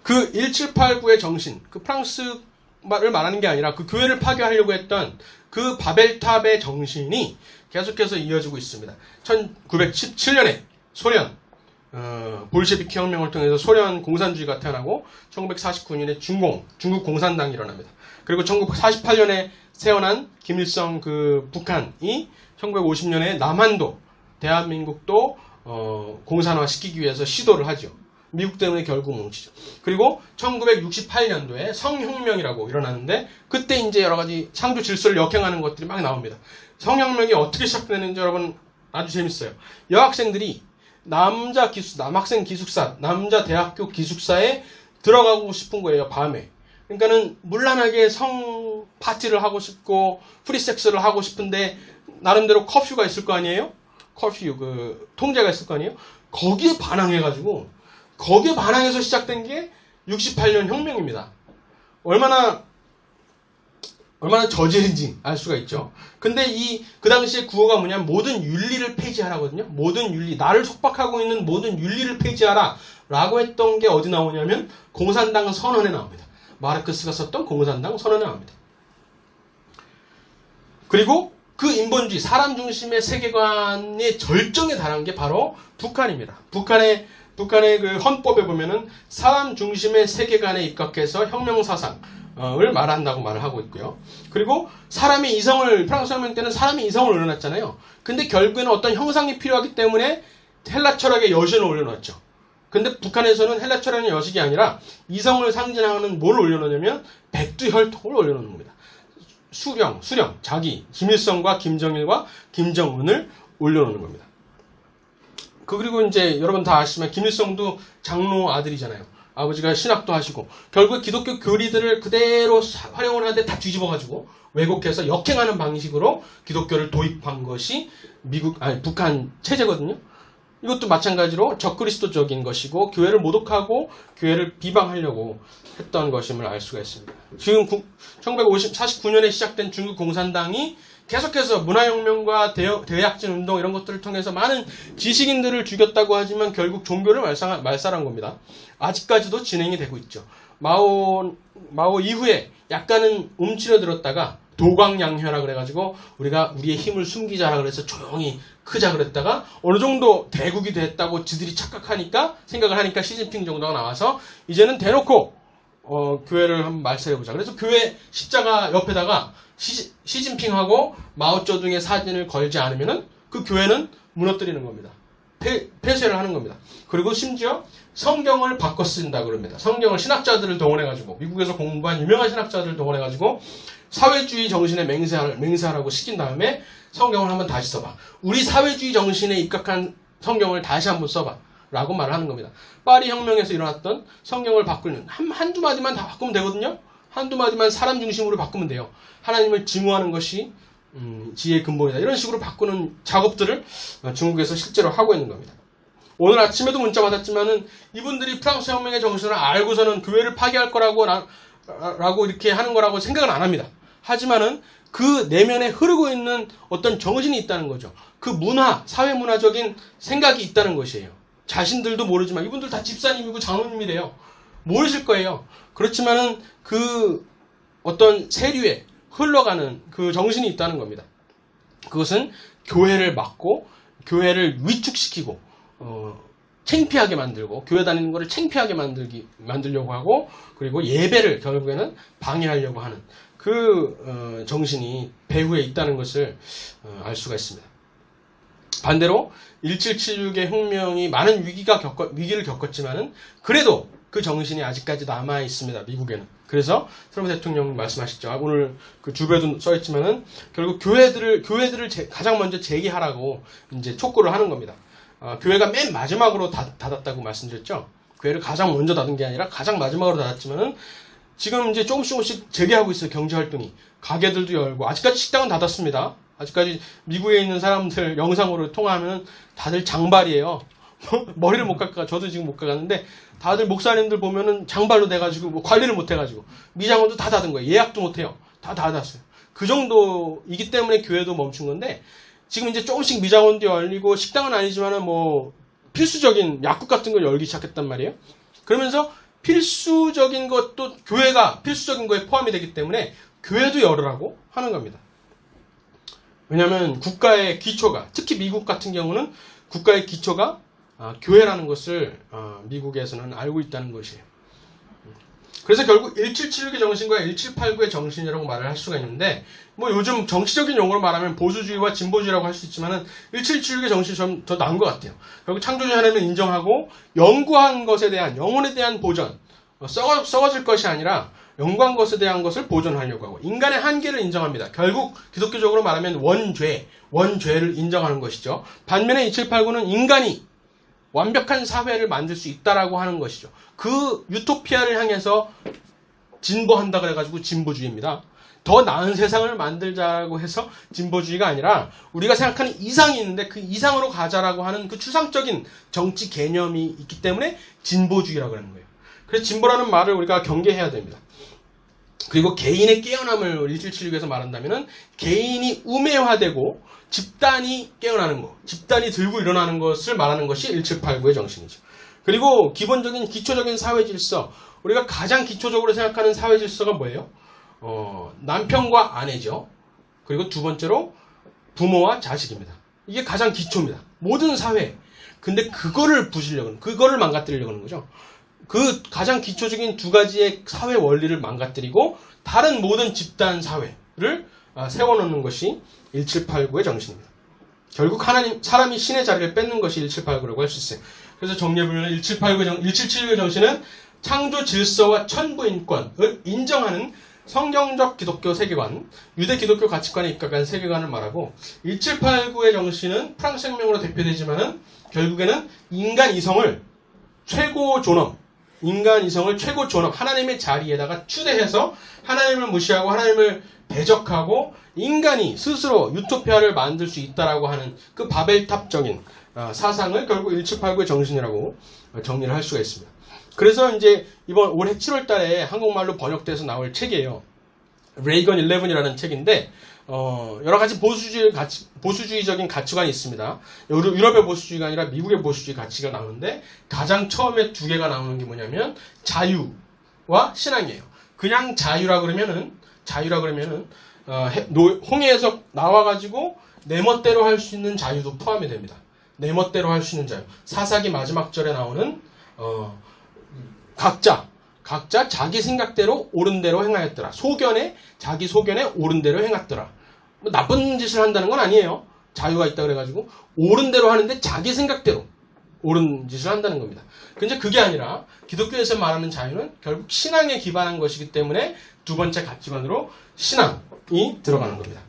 그 1789의 정신, 그 프랑스를 말하는 게 아니라 그 교회를 파괴하려고 했던 그 바벨탑의 정신이 계속해서 이어지고 있습니다. 1917년에 소련, 볼셰비키 혁명을 통해서 소련 공산주의가 태어나고 1949년에 중국 공산당이 일어납니다. 그리고 1948년에 태어난 김일성 그 북한이 1950년에 남한도, 대한민국도 공산화시키기 위해서 시도를 하죠. 미국 때문에 결국 뭉치죠. 그리고 1968년도에 성혁명이라고 일어나는데 그때 이제 여러 가지 상조 질서를 역행하는 것들이 막 나옵니다. 성혁명이 어떻게 시작되는지 여러분 아주 재밌어요. 여학생들이 남학생 기숙사, 남자 대학교 기숙사에 들어가고 싶은 거예요, 밤에. 그러니까는 물란하게 성 파티를 하고 싶고 프리섹스를 하고 싶은데 나름대로 커퓨가 있을 거 아니에요? 커퓨 그 통제가 있을 거 아니에요? 거기에 반항해서 시작된 게 68년 혁명입니다. 얼마나 저질인지 알 수가 있죠. 근데 그 당시에 구호가 뭐냐면 모든 윤리를 폐지하라거든요. 모든 윤리, 나를 속박하고 있는 모든 윤리를 폐지하라 라고 했던 게 어디 나오냐면 공산당 선언에 나옵니다. 마르크스가 썼던 공산당 선언에 나옵니다. 그리고 그 인본주의, 사람 중심의 세계관의 절정에 달한 게 바로 북한입니다. 북한의 그 헌법에 보면은 사람 중심의 세계관에 입각해서 혁명사상을 말한다고 말을 하고 있고요. 그리고 프랑스 혁명 때는 사람이 이성을 올려놨잖아요. 근데 결국에는 어떤 형상이 필요하기 때문에 헬라 철학의 여신을 올려놨죠. 근데 북한에서는 헬라 철학의 여식이 아니라 이성을 상징하는 뭘 올려놓냐면 백두혈통을 올려놓는 겁니다. 수령, 김일성과 김정일과 김정은을 올려놓는 겁니다. 그리고 이제 여러분 다 아시지만 김일성도 장로 아들이잖아요. 아버지가 신학도 하시고 결국 기독교 교리들을 그대로 활용을 하는데 다 뒤집어가지고 왜곡해서 역행하는 방식으로 기독교를 도입한 것이 북한 체제거든요. 이것도 마찬가지로 적그리스도적인 것이고 교회를 모독하고 교회를 비방하려고 했던 것임을 알 수가 있습니다. 지금 1949년에 시작된 중국 공산당이 계속해서 문화혁명과 대약진 운동 이런 것들을 통해서 많은 지식인들을 죽였다고 하지만 결국 종교를 말살한 겁니다. 아직까지도 진행이 되고 있죠. 마오 이후에 약간은 움츠러들었다가 도광양혀라 그래가지고 우리가 우리의 힘을 숨기자라 그래서 조용히 크자 그랬다가 어느 정도 대국이 됐다고 지들이 생각을 하니까 시진핑 정도가 나와서 이제는 대놓고 교회를 한번 말살해보자. 그래서 교회 십자가 옆에다가 시진핑하고 마오쩌둥의 사진을 걸지 않으면은 그 교회는 무너뜨리는 겁니다. 폐쇄를 하는 겁니다. 그리고 심지어 성경을 바꿔 쓴다 그럽니다. 성경을 신학자들을 동원해가지고 미국에서 공부한 유명한 신학자들을 동원해가지고 사회주의 정신에 맹세하라고 시킨 다음에 성경을 한번 다시 써봐. 우리 사회주의 정신에 입각한 성경을 다시 한번 써봐. 라고 말을 하는 겁니다. 파리 혁명에서 일어났던 성경을 바꾸는 한두 마디만 다 바꾸면 되거든요. 한두 마디만 사람 중심으로 바꾸면 돼요. 하나님을 증오하는 것이 지혜의 근본이다. 이런 식으로 바꾸는 작업들을 중국에서 실제로 하고 있는 겁니다. 오늘 아침에도 문자 받았지만은 이분들이 프랑스 혁명의 정신을 알고서는 교회를 파괴할 거라고 이렇게 하는 거라고 생각은 안 합니다. 하지만은 그 내면에 흐르고 있는 어떤 정신이 있다는 거죠. 그 사회 문화적인 생각이 있다는 것이에요. 자신들도 모르지만 이분들 다 집사님이고 장로님이래요. 모르실 거예요. 그렇지만은 그 어떤 세류에 흘러가는 그 정신이 있다는 겁니다. 그것은 교회를 막고 교회를 위축시키고 창피하게 만들고 교회 다니는 것을 창피하게 만들려고 하고 그리고 예배를 결국에는 방해하려고 하는 그 정신이 배후에 있다는 것을 알 수가 있습니다. 반대로 1776의 혁명이 많은 위기를 겪었지만은 그래도 그 정신이 아직까지 남아 있습니다. 미국에는. 그래서 트럼프 대통령 말씀하셨죠. 오늘 그 주변에도 써있지만은 결국 교회들을 가장 먼저 재개하라고 이제 촉구를 하는 겁니다. 교회가 맨 마지막으로 닫았다고 말씀드렸죠. 교회를 가장 먼저 닫은 게 아니라 가장 마지막으로 닫았지만은 지금 이제 조금씩 재개하고 있어요. 경제 활동이. 가게들도 열고 아직까지 식당은 닫았습니다. 아직까지 미국에 있는 사람들 영상으로 통화하면 다들 장발이에요. 머리를 못 깎아. 저도 지금 못 깎았는데 다들 목사님들 보면은 장발로 돼가지고 관리를 못 해가지고 미장원도 다 닫은 거예요. 예약도 못 해요. 다 닫았어요. 그 정도이기 때문에 교회도 멈춘 건데, 지금 이제 조금씩 미장원도 열리고 식당은 아니지만은 뭐 필수적인 약국 같은 걸 열기 시작했단 말이에요. 그러면서 필수적인 것도 교회가 필수적인 거에 포함이 되기 때문에 교회도 열으라고 하는 겁니다. 왜냐하면 국가의 기초가, 특히 미국 같은 경우는 국가의 기초가 교회라는 것을 미국에서는 알고 있다는 것이에요. 그래서 결국 1776의 정신과 1789의 정신이라고 말을 할 수가 있는데, 뭐 요즘 정치적인 용어로 말하면 보수주의와 진보주의라고 할 수 있지만은 1776의 정신이 좀 더 나은 것 같아요. 결국 창조주의 하나님을 인정하고 영구한 것에 대한, 영혼에 대한 보존, 썩어질 것이 아니라 영구한 것에 대한 것을 보존하려고 하고, 인간의 한계를 인정합니다. 결국 기독교적으로 말하면 원죄를 인정하는 것이죠. 반면에 1789는 인간이 완벽한 사회를 만들 수 있다라고 하는 것이죠. 그 유토피아를 향해서 진보한다 그래가지고 진보주의입니다. 더 나은 세상을 만들자고 해서 진보주의가 아니라 우리가 생각하는 이상이 있는데 그 이상으로 가자라고 하는 그 추상적인 정치 개념이 있기 때문에 진보주의라고 하는 거예요. 그래서 진보라는 말을 우리가 경계해야 됩니다. 그리고 개인의 깨어남을 1776에서 말한다면은 개인이 우매화되고 집단이 깨어나는 것, 집단이 들고 일어나는 것을 말하는 것이 1789의 정신이죠. 그리고 기본적인 기초적인 사회 질서, 우리가 가장 기초적으로 생각하는 사회 질서가 뭐예요? 남편과 아내죠. 그리고 두 번째로 부모와 자식입니다. 이게 가장 기초입니다. 모든 사회. 근데 그거를 부수려고, 그거를 망가뜨리려고 하는 거죠. 그 가장 기초적인 두 가지의 사회 원리를 망가뜨리고 다른 모든 집단 사회를 세워놓는 것이 1789의 정신입니다. 결국 사람이 신의 자리를 뺏는 것이 1789라고 할 수 있어요. 그래서 정리해보면 1779의 정신은 창조 질서와 천부 인권을 인정하는 성경적 기독교 세계관, 유대 기독교 가치관에 입각한 세계관을 말하고, 1789의 정신은 프랑스 혁명으로 대표되지만은 결국에는 인간 이성을 최고 존엄, 하나님의 자리에다가 추대해서 하나님을 무시하고 하나님을 대적하고 인간이 스스로 유토피아를 만들 수 있다라고 하는 그 바벨탑적인 사상을 결국 1789의 정신이라고 정리를 할 수가 있습니다. 그래서 이제 이번 올해 7월 달에 한국말로 번역돼서 나올 책이에요. 레이건 11이라는 책인데, 여러 가지 보수주의적인 가치관이 있습니다. 유럽의 보수주의가 아니라 미국의 보수주의 가치가 나오는데, 가장 처음에 두 개가 나오는 게 뭐냐면, 자유와 신앙이에요. 그냥 자유라 그러면은, 홍해에서 나와가지고, 내 멋대로 할 수 있는 자유도 포함이 됩니다. 내 멋대로 할 수 있는 자유. 사사기 마지막 절에 나오는, 각자 자기 생각대로 옳은 대로 행하였더라. 자기 소견에 옳은 대로 행했더라. 뭐 나쁜 짓을 한다는 건 아니에요. 자유가 있다 그래가지고 옳은 대로 하는데 자기 생각대로 옳은 짓을 한다는 겁니다. 근데 그게 아니라 기독교에서 말하는 자유는 결국 신앙에 기반한 것이기 때문에 두 번째 가치관으로 신앙이 들어가는 겁니다.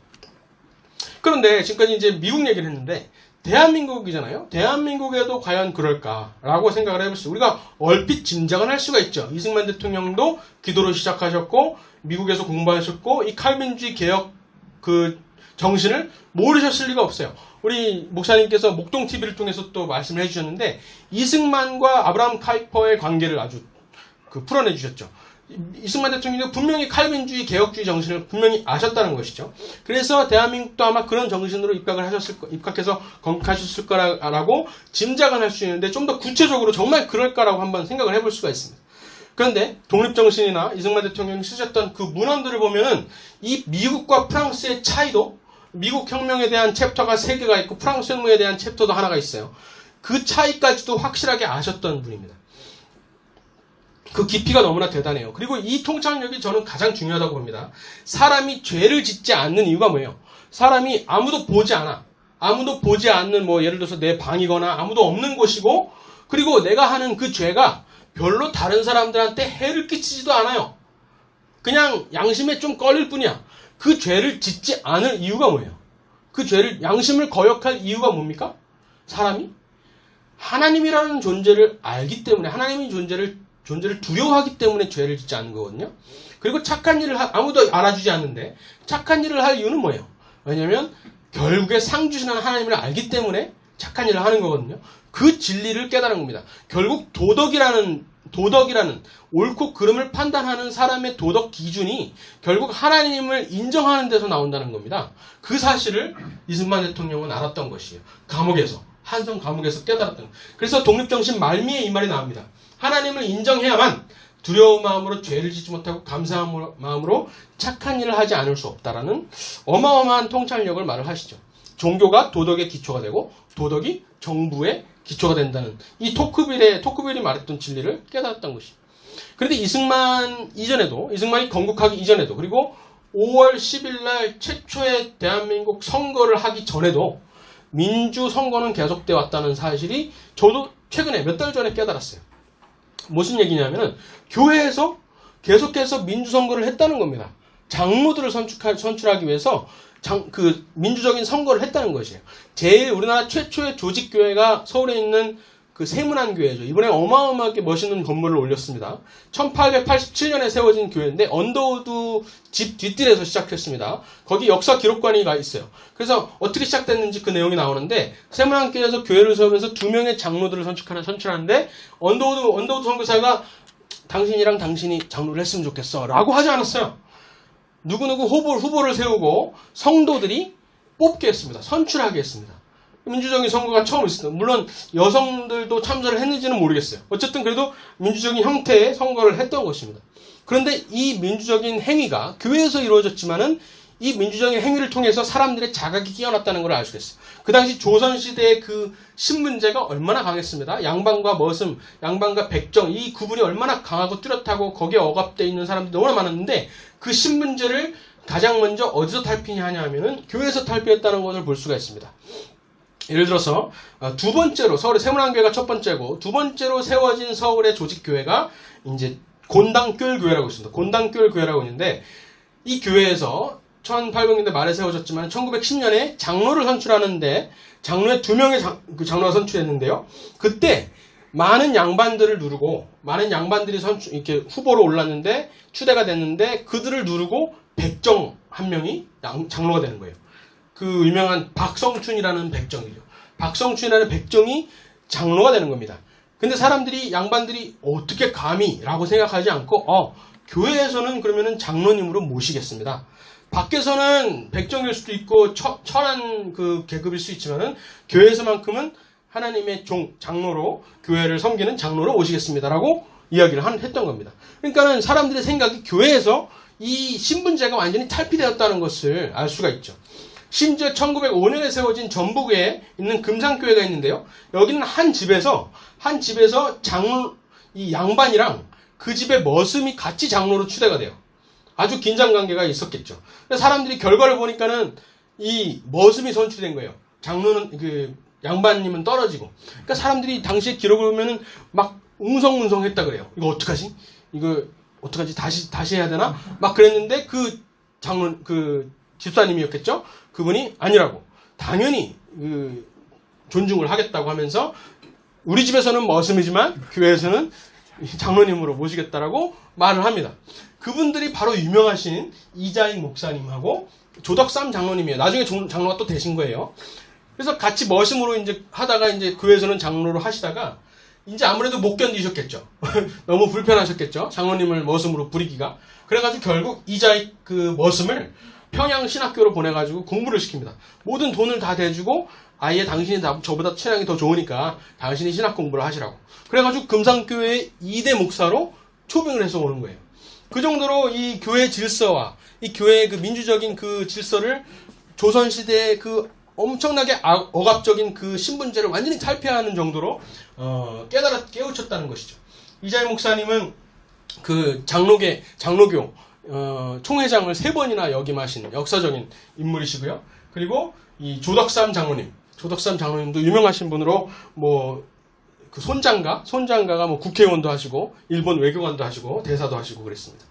그런데 지금까지 이제 미국 얘기를 했는데 대한민국이잖아요. 대한민국에도 과연 그럴까라고 생각을 해봤어요. 우리가 얼핏 짐작은 할 수가 있죠. 이승만 대통령도 기도로 시작하셨고 미국에서 공부하셨고 이 칼빈주의 개혁 그 정신을 모르셨을 리가 없어요. 우리 목사님께서 목동TV를 통해서 또 말씀을 해주셨는데 이승만과 아브라함 카이퍼의 관계를 아주 풀어내 주셨죠. 이승만 대통령도 분명히 칼빈주의 개혁주의 정신을 분명히 아셨다는 것이죠. 그래서 대한민국도 아마 그런 정신으로 입각해서 건국하셨을 거라고 짐작은 할 수 있는데 좀 더 구체적으로 정말 그럴까라고 한번 생각을 해볼 수가 있습니다. 그런데 독립정신이나 이승만 대통령이 쓰셨던 그 문헌들을 보면은 이 미국과 프랑스의 차이도, 미국 혁명에 대한 챕터가 3개가 있고 프랑스 혁명에 대한 챕터도 하나가 있어요. 그 차이까지도 확실하게 아셨던 분입니다. 그 깊이가 너무나 대단해요. 그리고 이 통찰력이 저는 가장 중요하다고 봅니다. 사람이 죄를 짓지 않는 이유가 뭐예요? 사람이 아무도 보지 않는 뭐 예를 들어서 내 방이거나 아무도 없는 곳이고, 그리고 내가 하는 그 죄가 별로 다른 사람들한테 해를 끼치지도 않아요. 그냥 양심에 좀 걸릴 뿐이야. 그 죄를 짓지 않을 이유가 뭐예요? 그 죄를, 양심을 거역할 이유가 뭡니까? 사람이 하나님이라는 존재를 알기 때문에, 하나님의 존재를 두려워하기 때문에 죄를 짓지 않는 거거든요. 그리고 착한 일을 아무도 알아주지 않는데 착한 일을 할 이유는 뭐예요? 왜냐하면 결국에 상 주시는 하나님을 알기 때문에 착한 일을 하는 거거든요. 그 진리를 깨달은 겁니다. 결국 도덕이라는 도덕이라는 옳고 그름을 판단하는 사람의 도덕 기준이 결국 하나님을 인정하는 데서 나온다는 겁니다. 그 사실을 이승만 대통령은 알았던 것이에요. 감옥에서, 한성 감옥에서 깨달았던. 그래서 독립정신 말미에 이 말이 나옵니다. 하나님을 인정해야만 두려운 마음으로 죄를 짓지 못하고 감사한 마음으로 착한 일을 하지 않을 수 없다라는 어마어마한 통찰력을 말을 하시죠. 종교가 도덕의 기초가 되고 도덕이 정부의 기초가 된다는 이 토크빌이 말했던 진리를 깨달았던 것이죠. 그런데 이승만이 건국하기 이전에도, 그리고 5월 10일 날 최초의 대한민국 선거를 하기 전에도 민주선거는 계속되어 왔다는 사실이 저도 최근에 몇 달 전에 깨달았어요. 무슨 얘기냐면은 교회에서 계속해서 민주선거를 했다는 겁니다. 장로들을 선출하기 위해서 민주적인 선거를 했다는 것이에요. 우리나라 최초의 조직교회가 서울에 있는 그 세문안교회죠. 이번에 어마어마하게 멋있는 건물을 올렸습니다. 1887년에 세워진 교회인데 언더우드 집 뒷뜰에서 시작했습니다. 거기 역사 기록관이 있어요. 그래서 어떻게 시작됐는지 그 내용이 나오는데 세문안교회에서 교회를 세우면서 2명의 장로들을 선출하는데 언더우드 선교사가 당신이랑 당신이 장로를 했으면 좋겠어 라고 하지 않았어요. 누구누구 후보를 세우고 성도들이 뽑게 했습니다. 선출하게 했습니다. 민주적인 선거가 처음 있습니다. 물론 여성들도 참여를 했는지는 모르겠어요. 어쨌든 그래도 민주적인 형태의 선거를 했던 것입니다. 그런데 이 민주적인 행위가 교회에서 이루어졌지만은 이 민주적인 행위를 통해서 사람들의 자각이 깨어났다는 걸 알 수 있어요. 그 당시 조선시대의 그 신분제가 얼마나 강했습니다. 양반과 머슴, 양반과 백정, 이 구분이 얼마나 강하고 뚜렷하고 거기에 억압되어 있는 사람들이 너무나 많았는데 그 신분제를 가장 먼저 어디서 탈피하냐 하면은 교회에서 탈피했다는 것을 볼 수가 있습니다. 예를 들어서 두 번째로 서울의 세문안교회가 첫 번째고 두 번째로 세워진 서울의 조직교회가 이제 곤당교회라고 있습니다. 곤당교회라고 있는데 이 교회에서 1800년대 말에 세워졌지만 1910년에 장로를 선출하는데 장로에 2명의 장로가 선출했는데요. 그때 많은 양반들을 누르고 많은 양반들이 이렇게 후보로 올랐는데 추대가 됐는데 그들을 누르고 백정 한 명이 장로가 되는 거예요. 그 유명한 박성춘이라는 백정이죠. 박성춘이라는 백정이 장로가 되는 겁니다. 근데 양반들이 어떻게 감히 라고 생각하지 않고 교회에서는 그러면은 장로님으로 모시겠습니다. 밖에서는 백정일 수도 있고 천한 그 계급일 수 있지만은 교회에서만큼은 하나님의 장로로 교회를 섬기는 장로로 모시겠습니다라고 이야기를 했던 겁니다. 그러니까는 사람들의 생각이 교회에서 이 신분제가 완전히 탈피되었다는 것을 알 수가 있죠. 심지어 1905년에 세워진 전북에 있는 금산교회가 있는데요. 여기는 한 집에서 이 양반이랑 그 집의 머슴이 같이 장로로 추대가 돼요. 아주 긴장 관계가 있었겠죠. 사람들이 결과를 보니까는 이 머슴이 선출된 거예요. 장로는 양반님은 떨어지고. 그러니까 사람들이 당시에 기록을 보면은 막 웅성웅성했다 그래요. 이거 어떡하지? 이거 어떡하지? 다시 해야 되나? 막 그랬는데 집사님이었겠죠? 그분이 아니라고. 당연히 존중을 하겠다고 하면서 우리 집에서는 머슴이지만 교회에서는 장로님으로 모시겠다라고 말을 합니다. 그분들이 바로 유명하신 이자익 목사님하고 조덕삼 장로님이에요. 나중에 장로가 또 되신 거예요. 그래서 같이 머슴으로 이제 하다가 이제 교회에서는 장로로 하시다가 이제 아무래도 못 견디셨겠죠. 너무 불편하셨겠죠. 장로님을 머슴으로 부리기가. 그래가지고 결국 이자익 그 머슴을 평양 신학교로 보내가지고 공부를 시킵니다. 모든 돈을 다 대주고 아예 당신이 저보다 체력이 더 좋으니까 당신이 신학 공부를 하시라고. 그래가지고 금산교회의 2대 목사로 초빙을 해서 오는 거예요. 그 정도로 이 교회 질서와 이 교회의 그 민주적인 그 질서를 조선시대의 그 엄청나게 억압적인 그 신분제를 완전히 탈피하는 정도로 깨우쳤다는 것이죠. 이자익 목사님은 그 장로교 총회장을 3번이나 역임하신 역사적인 인물이시고요. 그리고 이 조덕삼 장로님도 유명하신 분으로 그 손장가가 국회의원도 하시고 일본 외교관도 하시고 대사도 하시고 그랬습니다.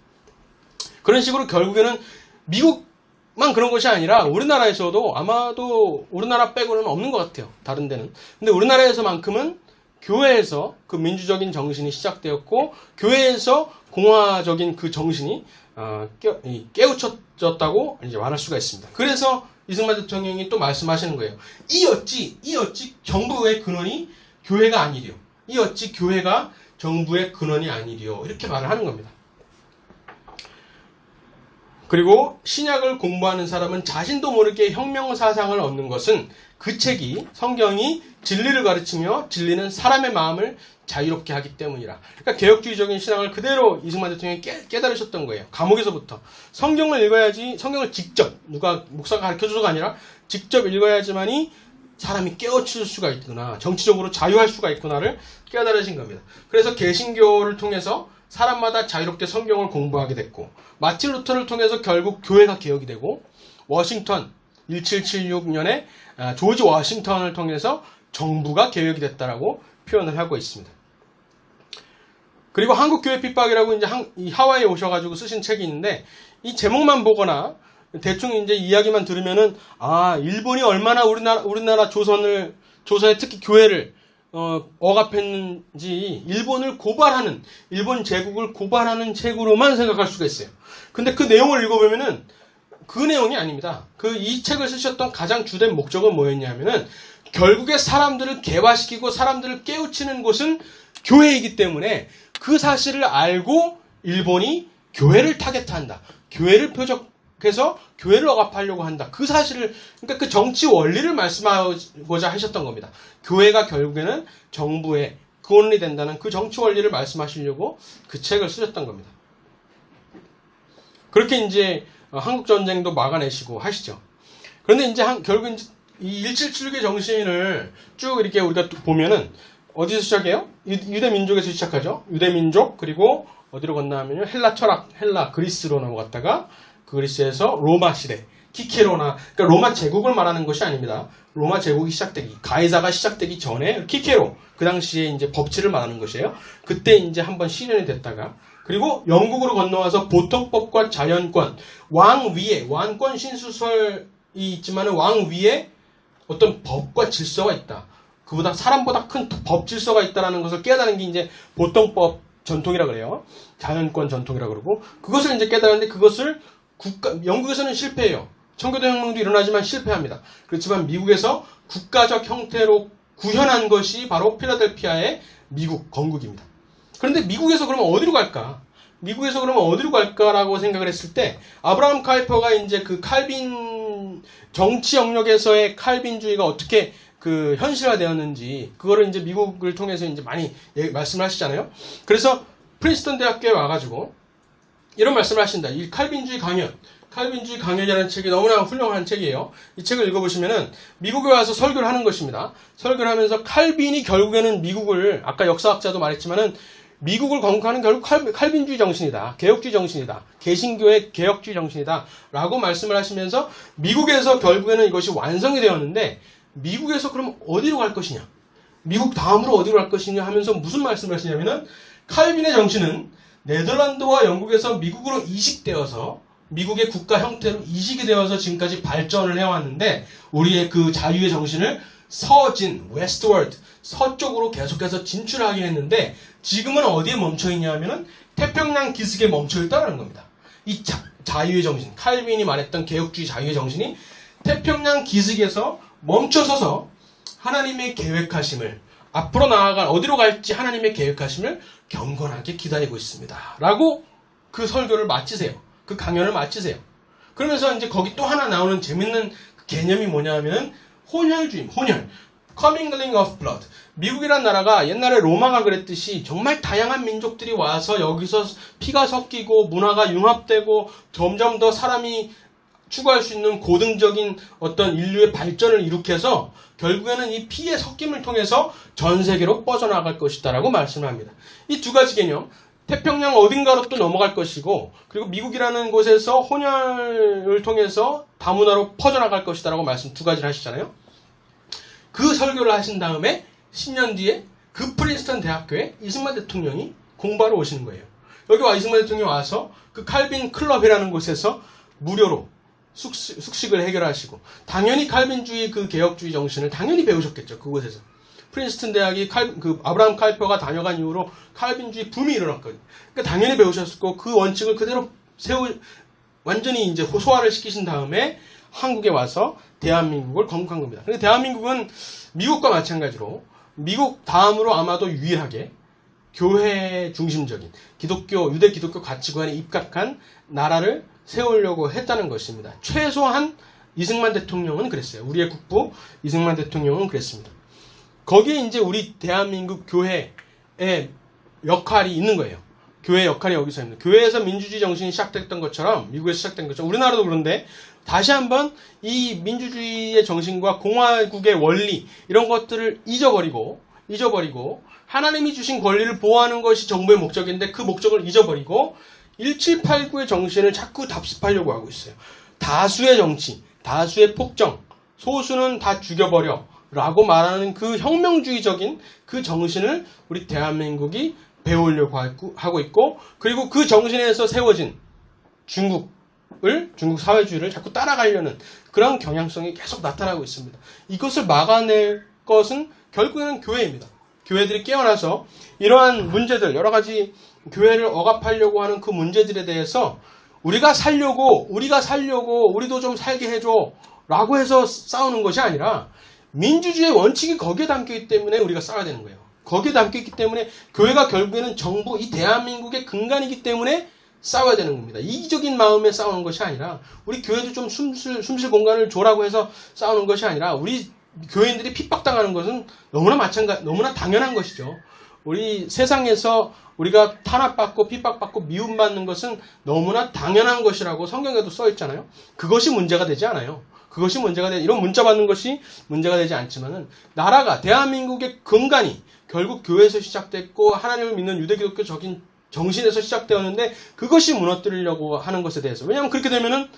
그런 식으로 결국에는 미국만 그런 것이 아니라 우리나라에서도 아마도 우리나라 빼고는 없는 것 같아요. 다른 데는. 근데 우리나라에서만큼은 교회에서 그 민주적인 정신이 시작되었고 교회에서 공화적인 그 정신이 깨우쳐졌다고 이제 말할 수가 있습니다. 그래서 이승만 대통령이 또 말씀하시는 거예요. 이 어찌 정부의 근원이 교회가 아니래요. 이 어찌 교회가 정부의 근원이 아니리요. 이렇게 말을 하는 겁니다. 그리고 신약을 공부하는 사람은 자신도 모르게 혁명사상을 얻는 것은 그 책이 성경이 진리를 가르치며 진리는 사람의 마음을 자유롭게 하기 때문이라. 그러니까 개혁주의적인 신앙을 그대로 이승만 대통령이 깨달으셨던 거예요. 감옥에서부터. 성경을 읽어야지, 성경을 직접 누가 목사가 가르쳐줘서가 아니라 직접 읽어야지만이 사람이 깨우칠 수가 있구나, 정치적으로 자유할 수가 있구나를 깨달으신 겁니다. 그래서 개신교를 통해서 사람마다 자유롭게 성경을 공부하게 됐고, 마틴 루터를 통해서 결국 교회가 개혁이 되고, 워싱턴 1776년에 조지 워싱턴을 통해서 정부가 개혁이 됐다라고 표현을 하고 있습니다. 그리고 한국교회 핍박이라고 이제 이 하와이에 오셔가지고 쓰신 책이 있는데, 이 제목만 보거나 대충 이제 이야기만 들으면은, 아, 일본이 얼마나 우리나라 조선에 특히 교회를 억압했는지 일본을 고발하는, 일본 제국을 고발하는 책으로만 생각할 수가 있어요. 근데 그 내용을 읽어보면은 그 내용이 아닙니다. 이 책을 쓰셨던 가장 주된 목적은 뭐였냐면은, 결국에 사람들을 개화시키고 사람들을 깨우치는 곳은 교회이기 때문에 그 사실을 알고 일본이 교회를 타겟한다, 교회를 표적해서 교회를 억압하려고 한다, 그 사실을, 그러니까 그 정치 원리를 말씀하고자 하셨던 겁니다. 교회가 결국에는 정부의 근원이 된다는 그 정치 원리를 말씀하시려고 그 책을 쓰셨던 겁니다. 그렇게 이제 한국전쟁도 막아내시고 하시죠. 그런데 이제 결국 이제 이 1776의 정신을 쭉 이렇게 우리가 보면은 어디서 시작해요? 유대민족에서 시작하죠. 유대민족, 그리고 어디로 건너면요, 헬라 철학, 그리스로 넘어갔다가 그 그리스에서 로마 시대, 키케로나, 그러니까 로마 제국을 말하는 것이 아닙니다. 로마 제국이 시작되기, 가이사가 시작되기 전에 키케로, 그 당시에 이제 법치를 말하는 것이에요. 그때 이제 한번 실현이 됐다가, 그리고 영국으로 건너와서 보통법과 자연권, 왕 위에, 왕권 신수설이 있지만 왕 위에 어떤 법과 질서가 있다, 그보다 사람보다 큰 법 질서가 있다는 것을 깨달은 게 이제 보통법 전통이라 그래요. 자연권 전통이라 그러고, 그것을 이제 깨달았는데, 그것을 영국에서는 실패해요. 청교도 혁명도 일어나지만 실패합니다. 그렇지만 미국에서 국가적 형태로 구현한 것이 바로 필라델피아의 미국 건국입니다. 그런데 미국에서 그러면 어디로 갈까? 미국에서 그러면 어디로 갈까라고 생각을 했을 때, 아브라함 칼퍼가 이제 그 칼빈, 정치 영역에서의 칼빈주의가 어떻게 그 현실화되었는지, 그거를 이제 미국을 통해서 이제 많이 말씀을 하시잖아요. 그래서 프린스턴 대학교에 와가지고 이런 말씀을 하신다. 이 칼빈주의 강연이라는 책이 너무나 훌륭한 책이에요. 이 책을 읽어보시면은 미국에 와서 설교를 하는 것입니다. 설교를 하면서 칼빈이 결국에는 미국을, 아까 역사학자도 말했지만은 미국을 건국하는 결국 칼빈주의 정신이다, 개혁주의 정신이다, 개신교의 개혁주의 정신이다 라고 말씀을 하시면서, 미국에서 결국에는 이것이 완성이 되었는데, 미국에서 그럼 어디로 갈 것이냐, 미국 다음으로 어디로 갈 것이냐 하면서 무슨 말씀을 하시냐면은, 칼빈의 정신은 네덜란드와 영국에서 미국으로 이식되어서 미국의 국가 형태로 이식이 되어서 지금까지 발전을 해왔는데, 우리의 그 자유의 정신을 서진, 웨스트월드, 서쪽으로 계속해서 진출하게 했는데, 지금은 어디에 멈춰있냐 하면은 태평양 기슭에 멈춰있다는 겁니다. 이 자유의 정신, 칼빈이 말했던 개혁주의 자유의 정신이 태평양 기슭에서 멈춰서서 하나님의 계획하심을, 앞으로 나아갈 어디로 갈지 하나님의 계획하심을 경건하게 기다리고 있습니다 라고 그 설교를 마치세요. 그 강연을 마치세요. 그러면서 이제 거기 또 하나 나오는 재밌는 개념이 뭐냐 하면은 혼혈주의, commingling of blood. 미국이란 나라가 옛날에 로마가 그랬듯이 정말 다양한 민족들이 와서 여기서 피가 섞이고 문화가 융합되고 점점 더 사람이 추구할 수 있는 고등적인 어떤 인류의 발전을 일으켜서 결국에는 이 피의 섞임을 통해서 전 세계로 뻗어나갈 것이다라고 말씀을 합니다. 이 두 가지 개념, 태평양 어딘가로 또 넘어갈 것이고, 그리고 미국이라는 곳에서 혼혈을 통해서 다문화로 퍼져나갈 것이다라고 말씀 두 가지를 하시잖아요. 그 설교를 하신 다음에 10년 뒤에 그 프린스턴 대학교에 이승만 대통령이 공부하러 오시는 거예요. 여기 와 이승만 대통령이 와서 그 칼빈 클럽이라는 곳에서 무료로 숙식을 해결하시고, 당연히 칼빈주의 그 개혁주의 정신을 당연히 배우셨겠죠. 그곳에서 프린스턴 대학이 아브라함 칼퍼가 다녀간 이후로 칼빈주의 붐이 일어났거든요. 그러니까 당연히 배우셨고, 그 원칙을 그대로 완전히 이제 소화를 시키신 다음에 한국에 와서 대한민국을 건국한 겁니다. 근데 대한민국은 미국과 마찬가지로 미국 다음으로 아마도 유일하게 교회 중심적인 유대 기독교 가치관에 입각한 나라를 세우려고 했다는 것입니다. 최소한 이승만 대통령은 그랬어요. 우리의 국부 이승만 대통령은 그랬습니다. 거기에 이제 우리 대한민국 교회의 역할이 있는 거예요. 교회의 역할이 여기서 있는. 교회에서 민주주의 정신이 시작됐던 것처럼, 미국에서 시작된 것처럼, 우리나라도 그런데 다시 한번 이 민주주의의 정신과 공화국의 원리, 이런 것들을 잊어버리고, 하나님이 주신 권리를 보호하는 것이 정부의 목적인데 그 목적을 잊어버리고, 1789의 정신을 자꾸 답습하려고 하고 있어요. 다수의 정치, 다수의 폭정, 소수는 다 죽여버려 라고 말하는 그 혁명주의적인 그 정신을 우리 대한민국이 배우려고 하고 있고, 그리고 그 정신에서 세워진 중국 사회주의를 자꾸 따라가려는 그런 경향성이 계속 나타나고 있습니다. 이것을 막아낼 것은 결국에는 교회입니다. 교회들이 깨어나서 이러한 문제들, 여러 가지 교회를 억압하려고 하는 그 문제들에 대해서 우리가 살려고 우리도 좀 살게 해줘 라고 해서 싸우는 것이 아니라, 민주주의의 원칙이 거기에 담겨있기 때문에 우리가 싸워야 되는 거예요. 거기에 담겨있기 때문에 교회가 결국에는 정부, 이 대한민국의 근간이기 때문에 싸워야 되는 겁니다. 이기적인 마음에 싸우는 것이 아니라, 우리 교회도 좀 숨쉴 공간을 줘라고 해서 싸우는 것이 아니라, 우리 교인들이 핍박당하는 것은 너무나 당연한 것이죠. 우리 세상에서 우리가 탄압받고 핍박받고 미움받는 것은 너무나 당연한 것이라고 성경에도 써 있잖아요. 그것이 문제가 되지 않아요. 이런 문자 받는 것이 문제가 되지 않지만은, 나라가, 대한민국의 근간이 결국 교회에서 시작됐고 하나님을 믿는 유대기독교적인 정신에서 시작되었는데, 그것이 무너뜨리려고 하는 것에 대해서, 왜냐하면 그렇게 되면은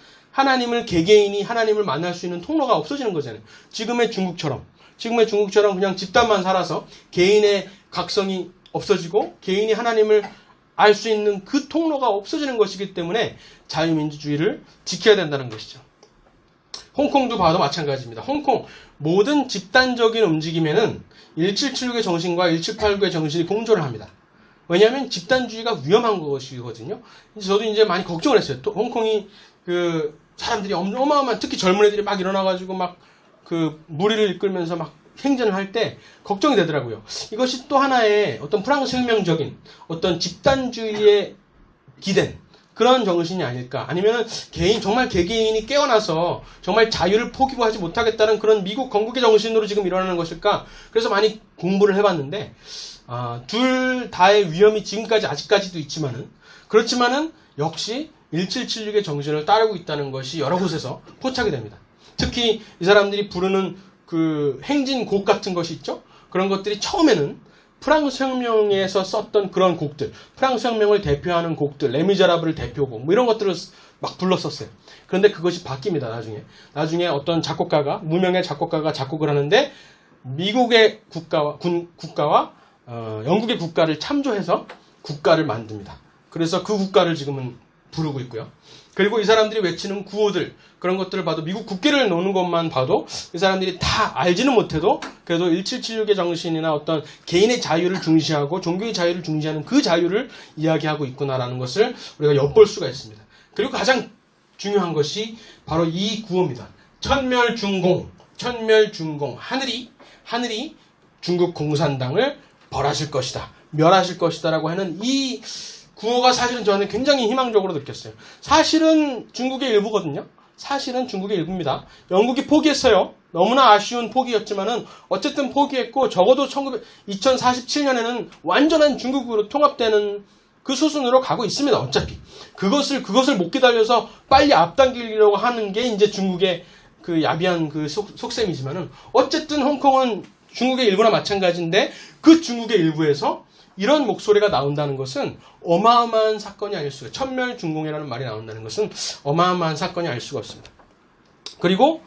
개개인이 하나님을 만날 수 있는 통로가 없어지는 거잖아요. 지금의 중국처럼 그냥 집단만 살아서 개인의 각성이 없어지고 개인이 하나님을 알 수 있는 그 통로가 없어지는 것이기 때문에 자유민주주의를 지켜야 된다는 것이죠. 홍콩도 봐도 마찬가지입니다. 홍콩 모든 집단적인 움직임에는 1776의 정신과 1789의 정신이 공존을 합니다. 왜냐하면 집단주의가 위험한 것이거든요. 저도 이제 많이 걱정을 했어요. 홍콩이 사람들이 어마어마한, 특히 젊은 애들이 막 일어나가지고 막 무리를 이끌면서 막 행진을 할 때 걱정이 되더라고요. 이것이 또 하나의 어떤 프랑스 혁명적인 어떤 집단주의에 기댄 그런 정신이 아닐까. 아니면 정말 개개인이 깨어나서 정말 자유를 포기고 하지 못하겠다는 그런 미국 건국의 정신으로 지금 일어나는 것일까. 그래서 많이 공부를 해봤는데, 둘 다의 위험이 아직까지도 있지만은, 그렇지만은 역시 1776의 정신을 따르고 있다는 것이 여러 곳에서 포착이 됩니다. 특히 이 사람들이 부르는 그 행진곡 같은 것이 있죠? 그런 것들이 처음에는 프랑스 혁명에서 썼던 그런 곡들, 프랑스 혁명을 대표하는 곡들, 레미제라블을 대표곡, 뭐 이런 것들을 막 불렀었어요. 그런데 그것이 바뀝니다, 나중에 어떤 무명의 작곡가가 작곡을 하는데, 미국의 국가와 영국의 국가를 참조해서 국가를 만듭니다. 그래서 그 국가를 지금은 부르고 있고요. 그리고 이 사람들이 외치는 구호들, 그런 것들을 봐도, 미국 국기를 놓는 것만 봐도 이 사람들이 다 알지는 못해도 그래도 1776의 정신이나 어떤 개인의 자유를 중시하고 종교의 자유를 중시하는 그 자유를 이야기하고 있구나라는 것을 우리가 엿볼 수가 있습니다. 그리고 가장 중요한 것이 바로 이 구호입니다. 천멸중공, 하늘이 중국 공산당을 벌하실 것이다, 멸하실 것이다라고 하는 이 구호가 사실은 저는 굉장히 희망적으로 느꼈어요. 사실은 중국의 일부거든요. 일부입니다. 영국이 포기했어요. 너무나 아쉬운 포기였지만은 어쨌든 포기했고, 적어도 2047년에는 완전한 중국으로 통합되는 그 수순으로 가고 있습니다. 어차피 그것을 못 기다려서 빨리 앞당기려고 하는 게 이제 중국의 그 야비한 그 속셈이지만은, 어쨌든 홍콩은 중국의 일부나 마찬가지인데, 그 중국의 일부에서 이런 목소리가 나온다는 것은 어마어마한 사건이 아닐 수가, 천멸중공이라는 말이 나온다는 것은 어마어마한 사건이 아닐 수가 없습니다. 그리고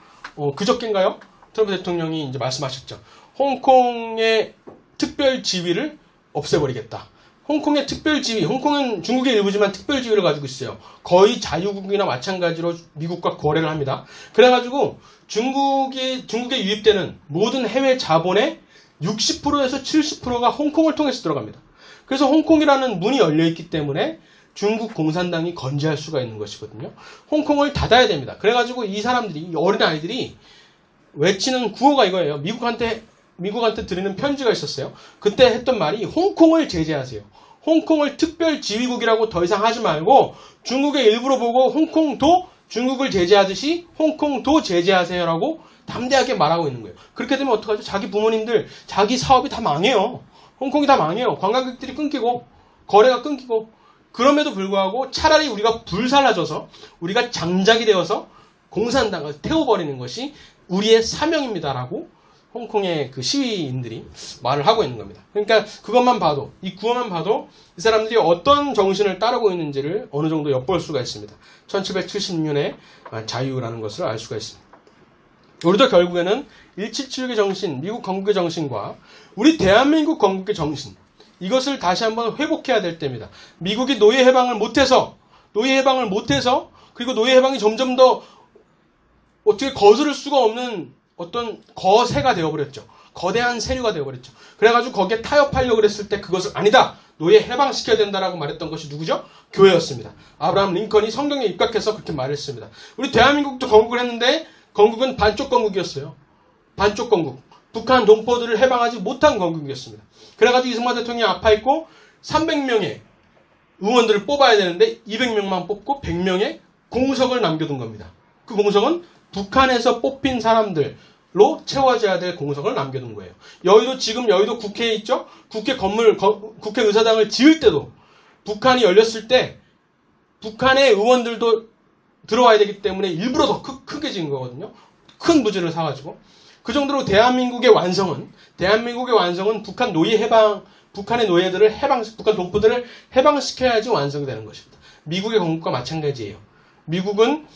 그저께인가요? 트럼프 대통령이 이제 말씀하셨죠. 홍콩의 특별 지위를 없애버리겠다. 홍콩의 특별 지위, 홍콩은 중국의 일부지만 특별 지위를 가지고 있어요. 거의 자유국이나 마찬가지로 미국과 거래를 합니다. 그래가지고 중국에 유입되는 모든 해외 자본의 60%에서 70%가 홍콩을 통해서 들어갑니다. 그래서 홍콩이라는 문이 열려있기 때문에 중국 공산당이 건재할 수가 있는 것이거든요. 홍콩을 닫아야 됩니다. 그래가지고 이 사람들이, 이 어린아이들이 외치는 구호가 이거예요. 미국한테 미국한테 드리는 편지가 있었어요. 그때 했던 말이 홍콩을 제재하세요. 홍콩을 특별지휘국이라고 더 이상 하지 말고 중국의 일부로 보고 홍콩도 중국을 제재하듯이 홍콩도 제재하세요라고 담대하게 말하고 있는 거예요. 그렇게 되면 어떡하죠? 자기 부모님들, 자기 사업이 다 망해요. 홍콩이 다 망해요. 관광객들이 끊기고 거래가 끊기고 그럼에도 불구하고 차라리 우리가 불살라져서 우리가 장작이 되어서 공산당을 태워버리는 것이 우리의 사명입니다라고 홍콩의 그 시위인들이 말을 하고 있는 겁니다. 그러니까 그것만 봐도 이 구호만 봐도 이 사람들이 어떤 정신을 따르고 있는지를 어느 정도 엿볼 수가 있습니다. 1776년에 자유라는 것을 알 수가 있습니다. 우리도 결국에는 1776의 정신, 미국 건국의 정신과 우리 대한민국 건국의 정신 이것을 다시 한번 회복해야 될 때입니다. 미국이 노예 해방을 못해서 그리고 노예 해방이 점점 더 어떻게 거스를 수가 없는 어떤 거세가 되어버렸죠. 거대한 세류가 되어버렸죠. 그래가지고 거기에 타협하려고 그랬을 때 그것을 아니다. 노예 해방시켜야 된다라고 말했던 것이 누구죠? 교회였습니다. 아브라함 링컨이 성경에 입각해서 그렇게 말했습니다. 우리 대한민국도 건국을 했는데 건국은 반쪽 건국이었어요. 반쪽 건국. 북한 동포들을 해방하지 못한 건국이었습니다. 그래가지고 이승만 대통령이 아파있고 300명의 의원들을 뽑아야 되는데 200명만 뽑고 100명의 공석을 남겨둔 겁니다. 그 공석은 북한에서 뽑힌 사람들로 채워져야 될 공석을 남겨둔 거예요. 지금 여의도 국회에 있죠? 국회 의사당을 지을 때도 북한이 열렸을 때 북한의 의원들도 들어와야 되기 때문에 일부러 더 크게 지은 거거든요. 큰 부지를 사가지고. 그 정도로 대한민국의 완성은 북한의 노예들을 북한 동포들을 해방시켜야지 완성이 되는 것입니다. 미국의 건국과 마찬가지예요. 미국은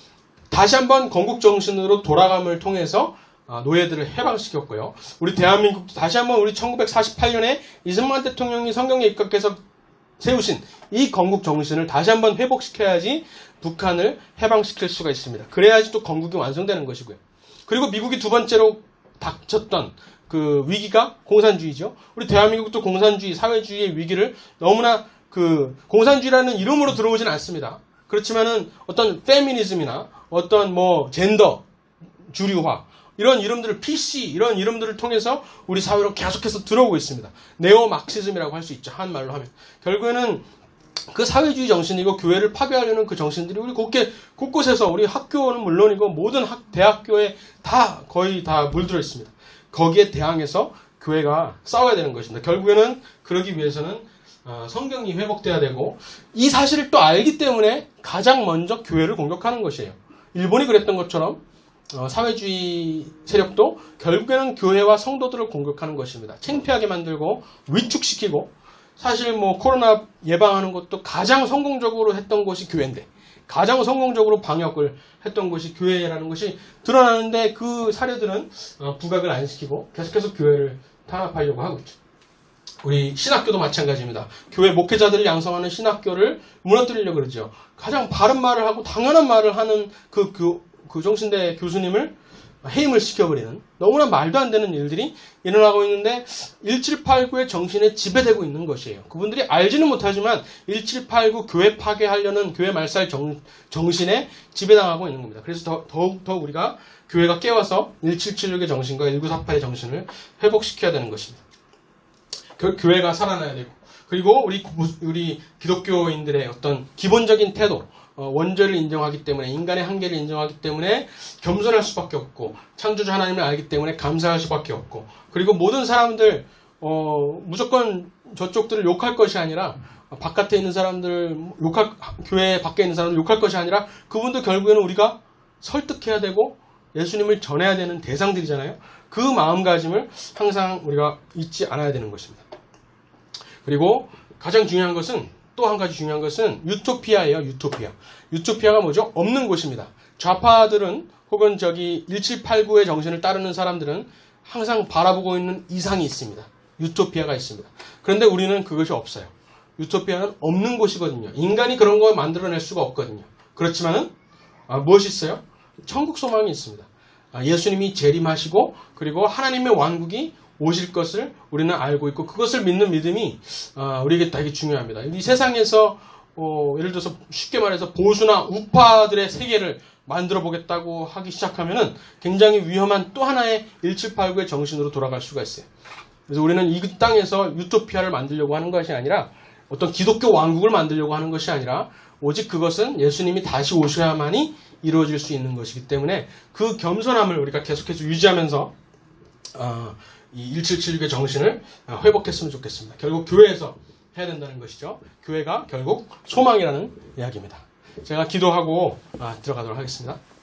다시 한번 건국 정신으로 돌아감을 통해서 노예들을 해방시켰고요. 우리 대한민국도 다시 한번 우리 1948년에 이승만 대통령이 성경에 입각해서 세우신 이 건국 정신을 다시 한번 회복시켜야지 북한을 해방시킬 수가 있습니다. 그래야지 또 건국이 완성되는 것이고요. 그리고 미국이 두 번째로 닥쳤던 그 위기가 공산주의죠. 우리 대한민국도 공산주의, 사회주의의 위기를 너무나 공산주의라는 이름으로 들어오진 않습니다. 그렇지만은 어떤 페미니즘이나 어떤 젠더 주류화 이런 이름들을 PC 이런 이름들을 통해서 우리 사회로 계속해서 들어오고 있습니다. 네오 마크시즘이라고 할 수 있죠. 한말로 하면. 결국에는 그 사회주의 정신이고 교회를 파괴하려는 그 정신들이 우리 곳곳에서 우리 학교는 물론이고 모든 대학교에 거의 다 물들어 있습니다. 거기에 대항해서 교회가 싸워야 되는 것입니다. 결국에는 그러기 위해서는 성경이 회복돼야 되고 이 사실을 또 알기 때문에 가장 먼저 교회를 공격하는 것이에요. 일본이 그랬던 것처럼 사회주의 세력도 결국에는 교회와 성도들을 공격하는 것입니다. 창피하게 만들고 위축시키고 사실 코로나 예방하는 것도 가장 성공적으로 했던 곳이 교회인데 가장 성공적으로 방역을 했던 곳이 교회라는 것이 드러나는데 그 사례들은 부각을 안 시키고 계속해서 교회를 탄압하려고 하고 있죠. 우리 신학교도 마찬가지입니다. 교회 목회자들을 양성하는 신학교를 무너뜨리려고 그러죠. 가장 바른 말을 하고 당연한 말을 하는 그 정신대 교수님을 해임을 시켜버리는 너무나 말도 안 되는 일들이 일어나고 있는데 1789의 정신에 지배되고 있는 것이에요. 그분들이 알지는 못하지만 1789 교회 파괴하려는 교회 말살 정신에 지배당하고 있는 겁니다. 그래서 더욱더 우리가 교회가 깨워서 1776의 정신과 1948의 정신을 회복시켜야 되는 것입니다. 교회가 살아나야 되고 그리고 우리 기독교인들의 어떤 기본적인 태도 원죄를 인정하기 때문에 인간의 한계를 인정하기 때문에 겸손할 수밖에 없고 창조주 하나님을 알기 때문에 감사할 수밖에 없고 그리고 모든 사람들 무조건 저쪽들을 욕할 것이 아니라 바깥에 있는 사람들 교회 밖에 있는 사람들 욕할 것이 아니라 그분도 결국에는 우리가 설득해야 되고 예수님을 전해야 되는 대상들이잖아요. 그 마음가짐을 항상 우리가 잊지 않아야 되는 것입니다. 그리고 가장 중요한 것은 또 한 가지 중요한 것은 유토피아예요. 유토피아가 뭐죠? 없는 곳입니다. 좌파들은 혹은 1789의 정신을 따르는 사람들은 항상 바라보고 있는 이상이 있습니다. 유토피아가 있습니다. 그런데 우리는 그것이 없어요. 유토피아는 없는 곳이거든요. 인간이 그런 거 만들어낼 수가 없거든요. 그렇지만은 무엇이 있어요? 천국 소망이 있습니다. 예수님이 재림하시고 그리고 하나님의 왕국이 오실 것을 우리는 알고 있고 그것을 믿는 믿음이 우리에게 되게 중요합니다. 이 세상에서 예를 들어서 쉽게 말해서 보수나 우파들의 세계를 만들어 보겠다고 하기 시작하면은 굉장히 위험한 또 하나의 1789의 정신으로 돌아갈 수가 있어요. 그래서 우리는 이 땅에서 유토피아를 만들려고 하는 것이 아니라 어떤 기독교 왕국을 만들려고 하는 것이 아니라 오직 그것은 예수님이 다시 오셔야만이 이루어질 수 있는 것이기 때문에 그 겸손함을 우리가 계속해서 유지하면서 이 1776의 정신을 회복했으면 좋겠습니다. 결국 교회에서 해야 된다는 것이죠. 교회가 결국 소망이라는 이야기입니다. 제가 기도하고 들어가도록 하겠습니다.